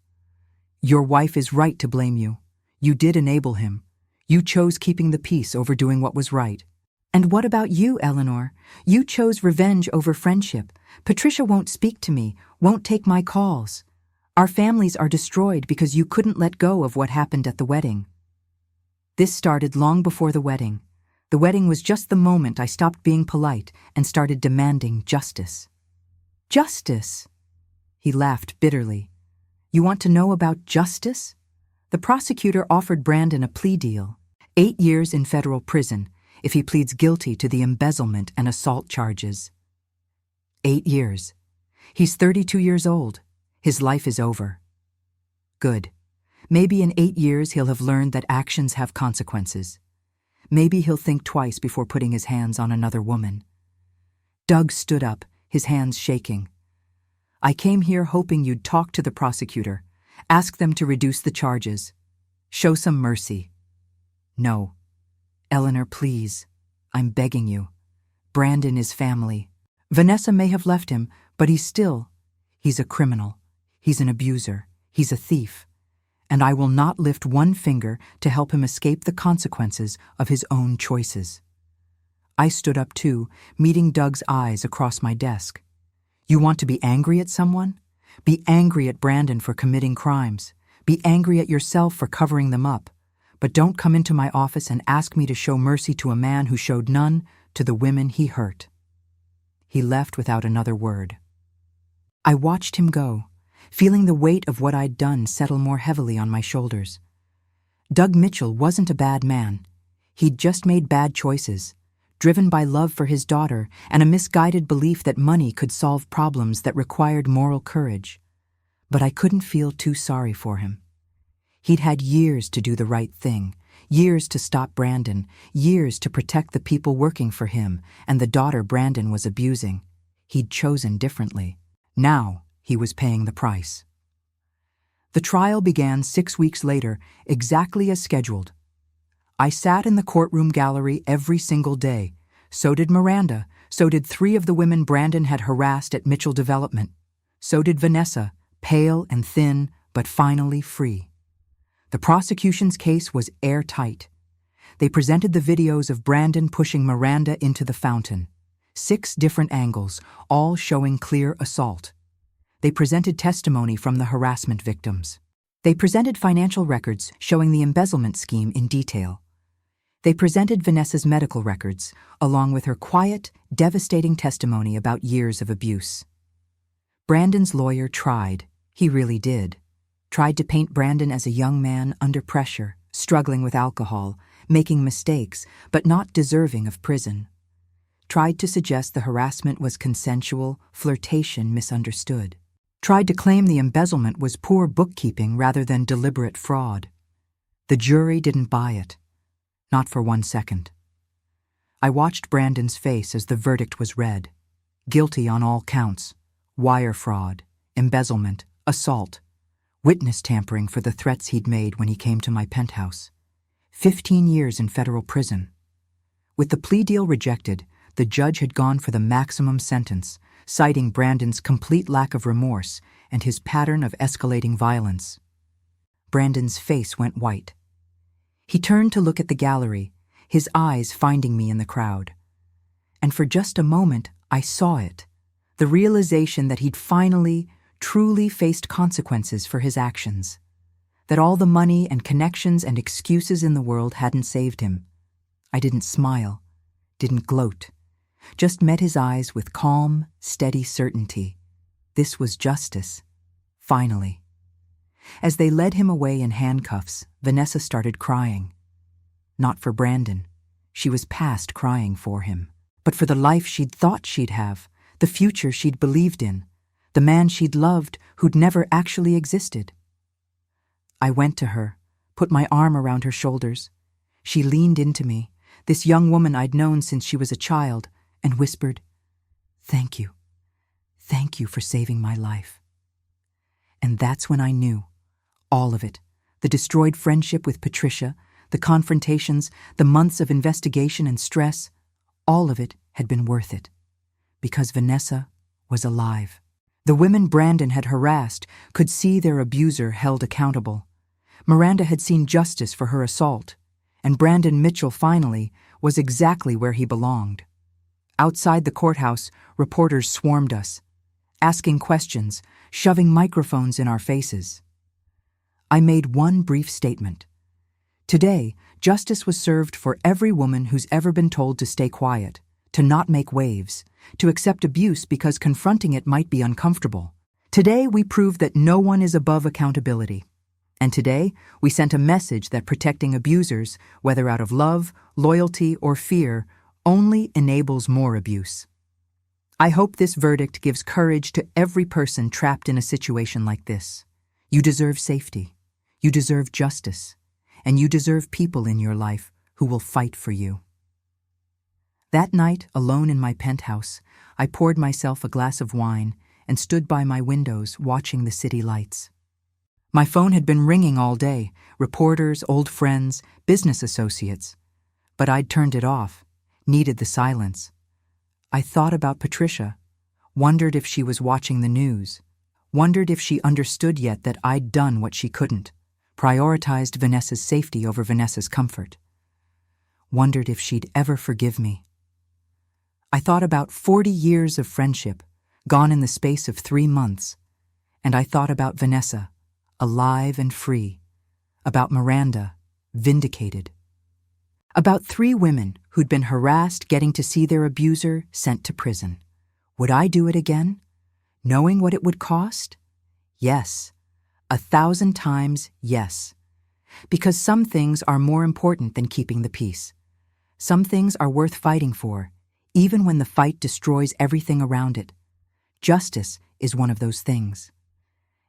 A: "Your wife is right to blame you. You did enable him. You chose keeping the peace over doing what was right. And what about you, Eleanor? You chose revenge over friendship. Patricia won't speak to me, won't take my calls. Our families are destroyed because you couldn't let go of what happened at the wedding. This started long before the wedding. The wedding was just the moment I stopped being polite and started demanding justice. Justice? He laughed bitterly. You want to know about justice? The prosecutor offered Brandon a plea deal. 8 years in federal prison if he pleads guilty to the embezzlement and assault charges. 8 years. He's 32 years old. His life is over. Good. Maybe in 8 years he'll have learned that actions have consequences. Maybe he'll think twice before putting his hands on another woman. Doug stood up, his hands shaking. I came here hoping you'd talk to the prosecutor, ask them to reduce the charges, show some mercy. No. Eleanor, please. I'm begging you. Brandon is family. Vanessa may have left him, but he's a criminal. He's an abuser. He's a thief. And I will not lift one finger to help him escape the consequences of his own choices. I stood up too, meeting Doug's eyes across my desk. You want to be angry at someone? Be angry at Brandon for committing crimes. Be angry at yourself for covering them up. But don't come into my office and ask me to show mercy to a man who showed none to the women he hurt. He left without another word. I watched him go, feeling the weight of what I'd done settle more heavily on my shoulders. Doug Mitchell wasn't a bad man. He'd just made bad choices, driven by love for his daughter and a misguided belief that money could solve problems that required moral courage. But I couldn't feel too sorry for him. He'd had years to do the right thing, years to stop Brandon, years to protect the people working for him and the daughter Brandon was abusing. He'd chosen differently. Now he was paying the price. The trial began 6 weeks later, exactly as scheduled. I sat in the courtroom gallery every single day. So did Miranda. So did 3 of the women Brandon had harassed at Mitchell Development. So did Vanessa, pale and thin, but finally free. The prosecution's case was airtight. They presented the videos of Brandon pushing Miranda into the fountain. 6 different angles, all showing clear assault. They presented testimony from the harassment victims. They presented financial records showing the embezzlement scheme in detail. They presented Vanessa's medical records, along with her quiet, devastating testimony about years of abuse. Brandon's lawyer tried, he really did, tried to paint Brandon as a young man under pressure, struggling with alcohol, making mistakes, but not deserving of prison. Tried to suggest the harassment was consensual, flirtation misunderstood. Tried to claim the embezzlement was poor bookkeeping rather than deliberate fraud. The jury didn't buy it. Not for 1 second. I watched Brandon's face as the verdict was read. Guilty on all counts. Wire fraud, embezzlement, assault, witness tampering for the threats he'd made when he came to my penthouse. 15 years in federal prison. With the plea deal rejected, the judge had gone for the maximum sentence, citing Brandon's complete lack of remorse and his pattern of escalating violence. Brandon's face went white. He turned to look at the gallery, his eyes finding me in the crowd. And for just a moment, I saw it, the realization that he'd finally, truly faced consequences for his actions, that all the money and connections and excuses in the world hadn't saved him. I didn't smile, didn't gloat, just met his eyes with calm, steady certainty. This was justice, finally. As they led him away in handcuffs, Vanessa started crying. Not for Brandon. She was past crying for him. But for the life she'd thought she'd have, the future she'd believed in, the man she'd loved who'd never actually existed. I went to her, put my arm around her shoulders. She leaned into me, this young woman I'd known since she was a child, and whispered, "Thank you. Thank you for saving my life." And that's when I knew. All of it. The destroyed friendship with Patricia, the confrontations, the months of investigation and stress, all of it had been worth it. Because Vanessa was alive. The women Brandon had harassed could see their abuser held accountable. Miranda had seen justice for her assault, and Brandon Mitchell finally, was exactly where he belonged. Outside the courthouse, reporters swarmed us, asking questions, shoving microphones in our faces. I made one brief statement. Today, justice was served for every woman who's ever been told to stay quiet, to not make waves, to accept abuse because confronting it might be uncomfortable. Today, we proved that no one is above accountability. And today, we sent a message that protecting abusers, whether out of love, loyalty, or fear, only enables more abuse. I hope this verdict gives courage to every person trapped in a situation like this. You deserve safety. You deserve justice. And you deserve people in your life who will fight for you. That night, alone in my penthouse, I poured myself a glass of wine and stood by my windows watching the city lights. My phone had been ringing all day, reporters, old friends, business associates. But I'd turned it off, needed the silence. I thought about Patricia, wondered if she was watching the news, wondered if she understood yet that I'd done what she couldn't, prioritized Vanessa's safety over Vanessa's comfort. Wondered if she'd ever forgive me. I thought about 40 years of friendship, gone in the space of 3 months, and I thought about Vanessa, alive and free, about Miranda, vindicated, about 3 women who'd been harassed getting to see their abuser sent to prison. Would I do it again, knowing what it would cost? Yes, 1,000 times yes. Because some things are more important than keeping the peace. Some things are worth fighting for, even when the fight destroys everything around it. Justice is one of those things.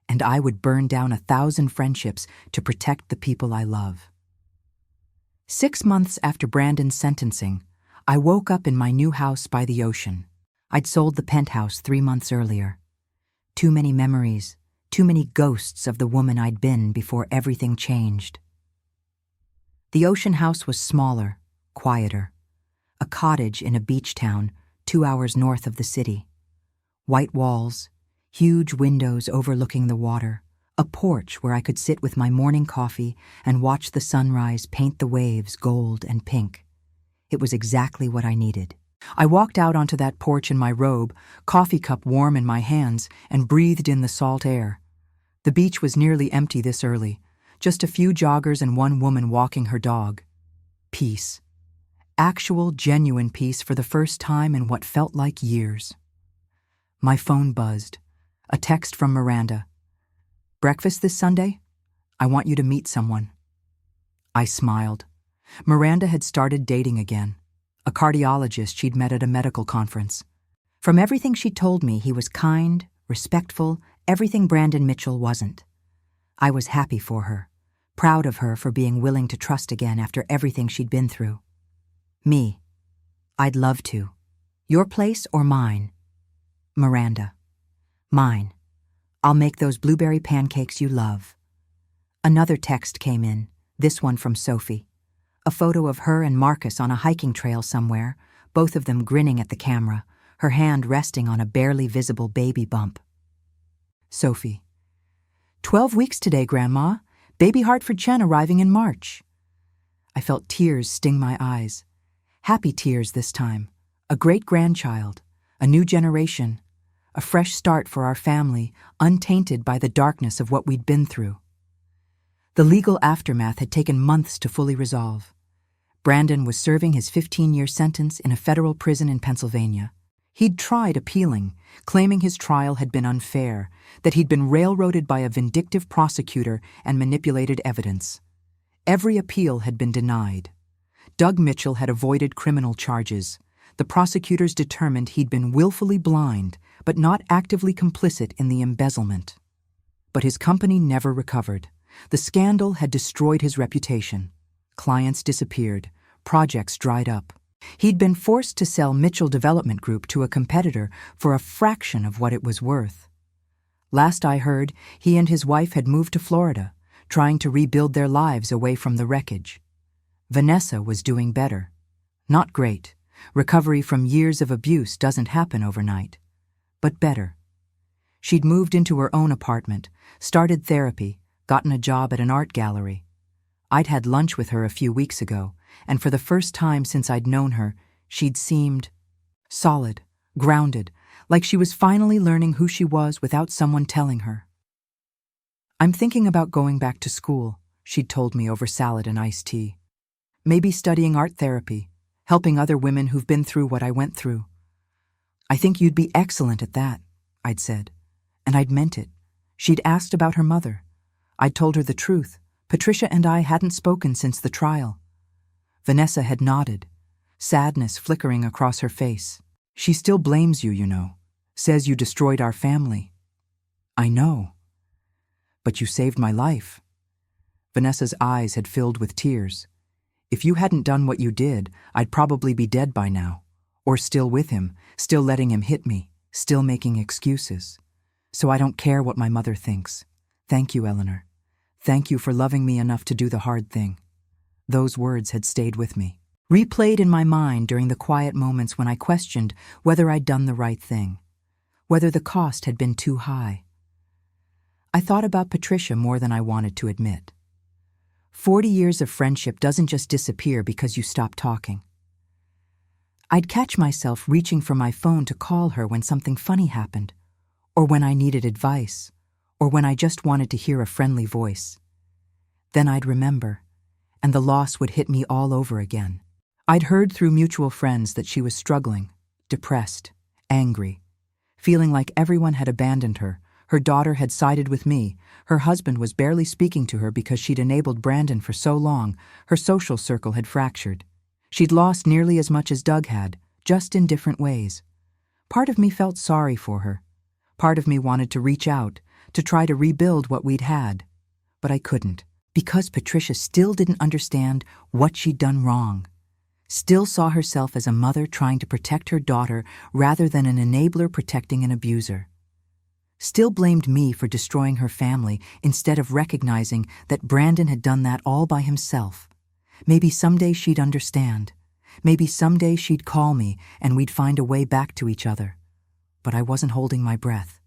A: And I would burn down 1,000 friendships to protect the people I love. 6 months after Brandon's sentencing, I woke up in my new house by the ocean. I'd sold the penthouse 3 months earlier. Too many memories, too many ghosts of the woman I'd been before everything changed. The ocean house was smaller, quieter. A cottage in a beach town 2 hours north of the city. White walls, huge windows overlooking the water, a porch where I could sit with my morning coffee and watch the sunrise paint the waves gold and pink. It was exactly what I needed. I walked out onto that porch in my robe, coffee cup warm in my hands, and breathed in the salt air. The beach was nearly empty this early, just a few joggers and one woman walking her dog. Peace. Actual, genuine peace for the first time in what felt like years. My phone buzzed. A text from Miranda. "Breakfast this Sunday? I want you to meet someone." I smiled. Miranda had started dating again. A cardiologist she'd met at a medical conference. From everything she told me, he was kind, respectful, everything Brandon Mitchell wasn't. I was happy for her, proud of her for being willing to trust again after everything she'd been through. Me. I'd love to. Your place or mine? Miranda. Mine. I'll make those blueberry pancakes you love. Another text came in, this one from Sophie. A photo of her and Marcus on a hiking trail somewhere, both of them grinning at the camera, her hand resting on a barely visible baby bump. Sophie. 12 weeks today, Grandma. Baby Hartford Chen arriving in March. I felt tears sting my eyes. Happy tears this time. A great-grandchild. A new generation. A fresh start for our family, untainted by the darkness of what we'd been through. The legal aftermath had taken months to fully resolve. Brandon was serving his 15-year sentence in a federal prison in Pennsylvania. He'd tried appealing, claiming his trial had been unfair, that he'd been railroaded by a vindictive prosecutor and manipulated evidence. Every appeal had been denied. Doug Mitchell had avoided criminal charges. The prosecutors determined he'd been willfully blind, but not actively complicit in the embezzlement. But his company never recovered. The scandal had destroyed his reputation. Clients disappeared. Projects dried up. He'd been forced to sell Mitchell Development Group to a competitor for a fraction of what it was worth. Last I heard, he and his wife had moved to Florida, trying to rebuild their lives away from the wreckage. Vanessa was doing better. Not great. Recovery from years of abuse doesn't happen overnight. But better. She'd moved into her own apartment, started therapy, gotten a job at an art gallery. I'd had lunch with her a few weeks ago, and for the first time since I'd known her, she'd seemed solid, grounded, like she was finally learning who she was without someone telling her. "I'm thinking about going back to school," she'd told me over salad and iced tea. "Maybe studying art therapy, helping other women who've been through what I went through." "I think you'd be excellent at that," I'd said. And I'd meant it. She'd asked about her mother. I'd told her the truth. Patricia and I hadn't spoken since the trial. Vanessa had nodded, sadness flickering across her face. "She still blames you, you know. Says you destroyed our family." "I know. But you saved my life." Vanessa's eyes had filled with tears. "If you hadn't done what you did, I'd probably be dead by now. Or still with him, still letting him hit me, still making excuses. So I don't care what my mother thinks. Thank you, Eleanor. Thank you for loving me enough to do the hard thing." Those words had stayed with me, replayed in my mind during the quiet moments when I questioned whether I'd done the right thing, whether the cost had been too high. I thought about Patricia more than I wanted to admit. 40 years of friendship doesn't just disappear because you stop talking. I'd catch myself reaching for my phone to call her when something funny happened, or when I needed advice, or when I just wanted to hear a friendly voice. Then I'd remember, and the loss would hit me all over again. I'd heard through mutual friends that she was struggling, depressed, angry, feeling like everyone had abandoned her. Her daughter had sided with me. Her husband was barely speaking to her because she'd enabled Brandon for so long. Her social circle had fractured. She'd lost nearly as much as Doug had, just in different ways. Part of me felt sorry for her. Part of me wanted to reach out, to try to rebuild what we'd had. But I couldn't, because Patricia still didn't understand what she'd done wrong. Still saw herself as a mother trying to protect her daughter rather than an enabler protecting an abuser. Still blamed me for destroying her family instead of recognizing that Brandon had done that all by himself. Maybe someday she'd understand. Maybe someday she'd call me and we'd find a way back to each other. But I wasn't holding my breath.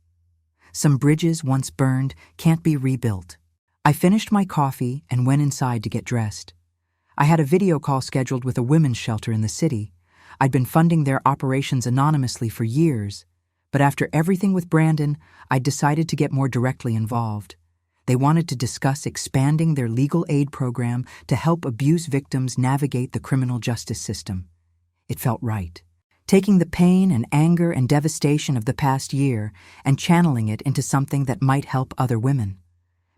A: Some bridges once burned can't be rebuilt. I finished my coffee and went inside to get dressed. I had a video call scheduled with a women's shelter in the city. I'd been funding their operations anonymously for years, but after everything with Brandon, I'd decided to get more directly involved. They wanted to discuss expanding their legal aid program to help abuse victims navigate the criminal justice system. It felt right. Taking the pain and anger and devastation of the past year and channeling it into something that might help other women.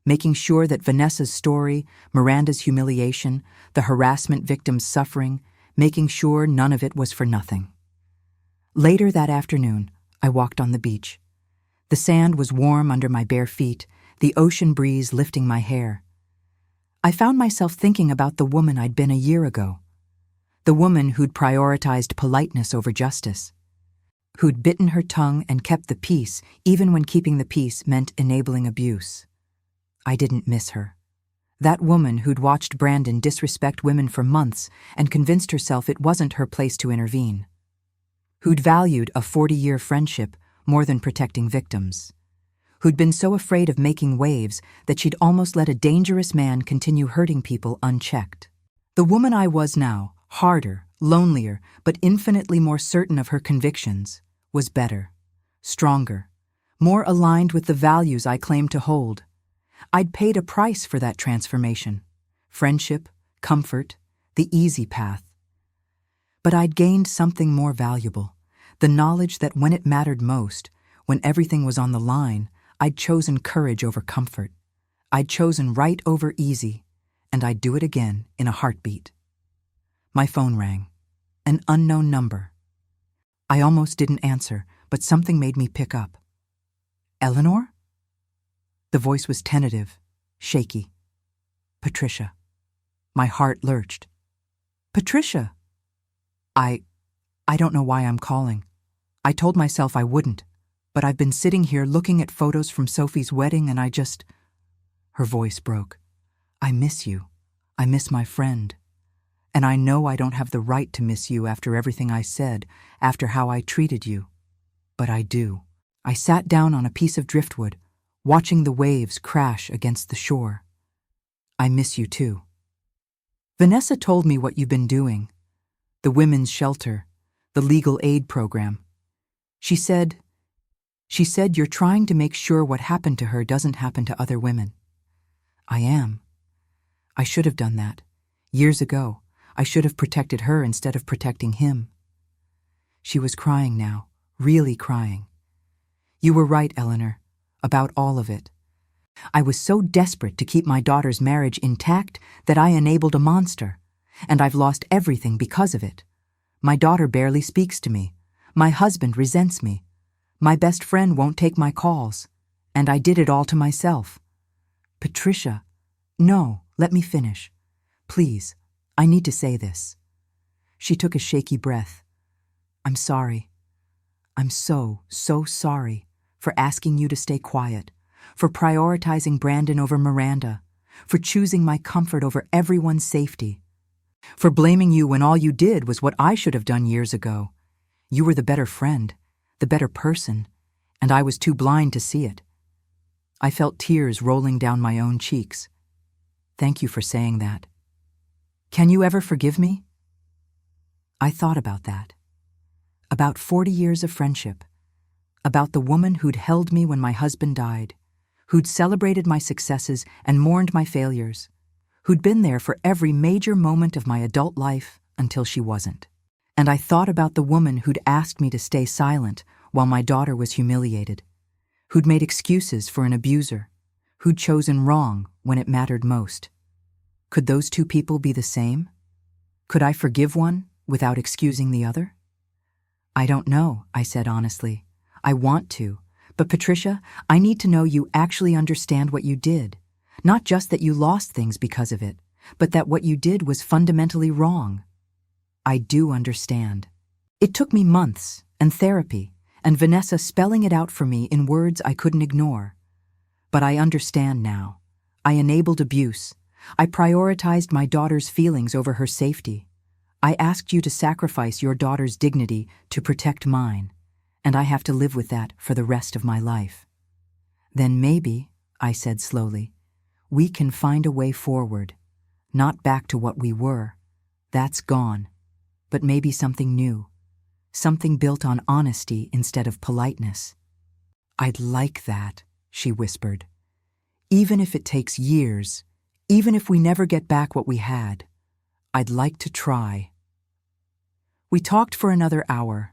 A: Making sure that Vanessa's story, Miranda's humiliation, the harassment victim's suffering, making sure none of it was for nothing. Later that afternoon, I walked on the beach. The sand was warm under my bare feet, the ocean breeze lifting my hair. I found myself thinking about the woman I'd been a year ago. The woman who'd prioritized politeness over justice. Who'd bitten her tongue and kept the peace, even when keeping the peace meant enabling abuse. I didn't miss her. That woman who'd watched Brandon disrespect women for months and convinced herself it wasn't her place to intervene. Who'd valued a 40-year friendship more than protecting victims. Who'd been so afraid of making waves that she'd almost let a dangerous man continue hurting people unchecked. The woman I was now, harder, lonelier, but infinitely more certain of her convictions, was better, stronger, more aligned with the values I claimed to hold. I'd paid a price for that transformation. Friendship, comfort, the easy path. But I'd gained something more valuable, the knowledge that when it mattered most, when everything was on the line, I'd chosen courage over comfort. I'd chosen right over easy, and I'd do it again in a heartbeat. My phone rang. An unknown number. I almost didn't answer, but something made me pick up. "Eleanor?" The voice was tentative, shaky. "Patricia." My heart lurched. "Patricia!" I don't know why I'm calling. I told myself I wouldn't, but I've been sitting here looking at photos from Sophie's wedding and Her voice broke. "I miss you. I miss my friend. And I know I don't have the right to miss you after everything I said, after how I treated you. But I do." I sat down on a piece of driftwood, watching the waves crash against the shore. "I miss you too." Vanessa told me what you've been doing. The women's shelter, the legal aid program. She said you're trying to make sure what happened to her doesn't happen to other women. I am. I should have done that. Years ago, I should have protected her instead of protecting him. She was crying now, really crying. You were right, Eleanor, about all of it. I was so desperate to keep my daughter's marriage intact that I enabled a monster, and I've lost everything because of it. My daughter barely speaks to me. My husband resents me. My best friend won't take my calls, and I did it all to myself. Patricia, no, let me finish. Please, I need to say this. She took a shaky breath. I'm sorry. I'm so sorry for asking you to stay quiet, for prioritizing Brandon over Miranda, for choosing my comfort over everyone's safety, for blaming you when all you did was what I should have done years ago. You were the better friend, the better person, and I was too blind to see it. I felt tears rolling down my own cheeks. Thank you for saying that. Can you ever forgive me? I thought about that. About 40 years of friendship. About the woman who'd held me when my husband died, who'd celebrated my successes and mourned my failures, who'd been there for every major moment of my adult life until she wasn't. And I thought about the woman who'd asked me to stay silent while my daughter was humiliated, who'd made excuses for an abuser, who'd chosen wrong when it mattered most. Could those two people be the same? Could I forgive one without excusing the other? I don't know, I said honestly. I want to, but Patricia, I need to know you actually understand what you did. Not just that you lost things because of it, but that what you did was fundamentally wrong. I do understand. It took me months, and therapy, and Vanessa spelling it out for me in words I couldn't ignore. But I understand now. I enabled abuse. I prioritized my daughter's feelings over her safety. I asked you to sacrifice your daughter's dignity to protect mine, and I have to live with that for the rest of my life. Then maybe, I said slowly, we can find a way forward, not back to what we were. That's gone. But maybe something new, something built on honesty instead of politeness. I'd like that, she whispered. Even if it takes years, even if we never get back what we had, I'd like to try. We talked for another hour,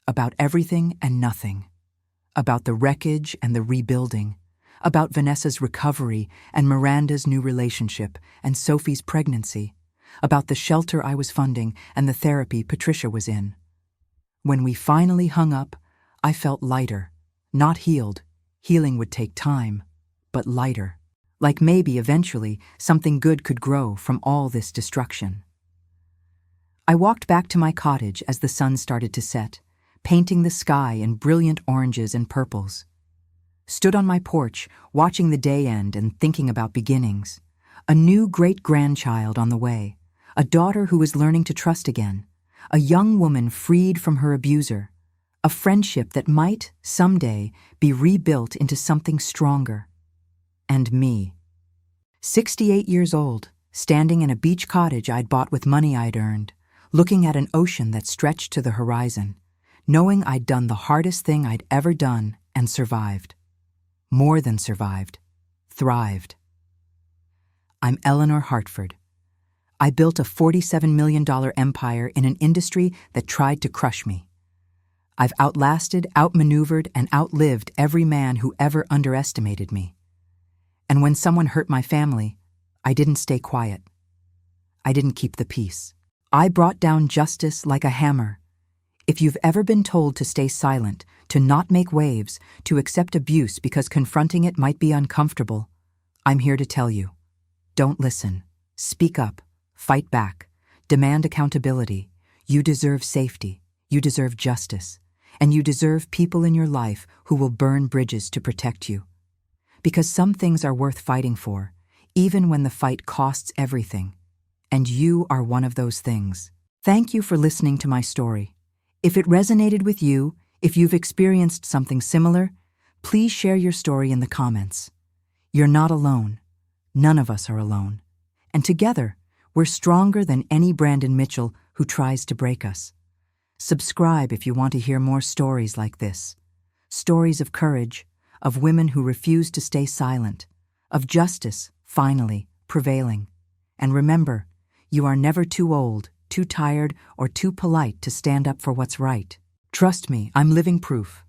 A: about everything and nothing, about the wreckage and the rebuilding, about Vanessa's recovery and Miranda's new relationship and Sophie's pregnancy, about the shelter I was funding and the therapy Patricia was in. When we finally hung up, I felt lighter, not healed. Healing would take time, but lighter. Like maybe eventually something good could grow from all this destruction. I walked back to my cottage as the sun started to set, painting the sky in brilliant oranges and purples. Stood on my porch, watching the day end and thinking about beginnings. A new great-grandchild on the way. A daughter who was learning to trust again, a young woman freed from her abuser, a friendship that might, someday, be rebuilt into something stronger. And me. 68 years old, standing in a beach cottage I'd bought with money I'd earned, looking at an ocean that stretched to the horizon, knowing I'd done the hardest thing I'd ever done and survived. More than survived. Thrived. I'm Eleanor Hartford. I built a $47 million empire in an industry that tried to crush me. I've outlasted, outmaneuvered, and outlived every man who ever underestimated me. And when someone hurt my family, I didn't stay quiet. I didn't keep the peace. I brought down justice like a hammer. If you've ever been told to stay silent, to not make waves, to accept abuse because confronting it might be uncomfortable, I'm here to tell you. Don't listen. Speak up. Fight back. Demand accountability. You deserve safety. You deserve justice. And you deserve people in your life who will burn bridges to protect you. Because some things are worth fighting for, even when the fight costs everything. And you are one of those things. Thank you for listening to my story. If it resonated with you, if you've experienced something similar, please share your story in the comments. You're not alone. None of us are alone. And together, We're stronger than any Brandon Mitchell who tries to break us. Subscribe if you want to hear more stories like this. Stories of courage, of women who refuse to stay silent, of justice, finally, prevailing. And remember, you are never too old, too tired, or too polite to stand up for what's right. Trust me, I'm living proof.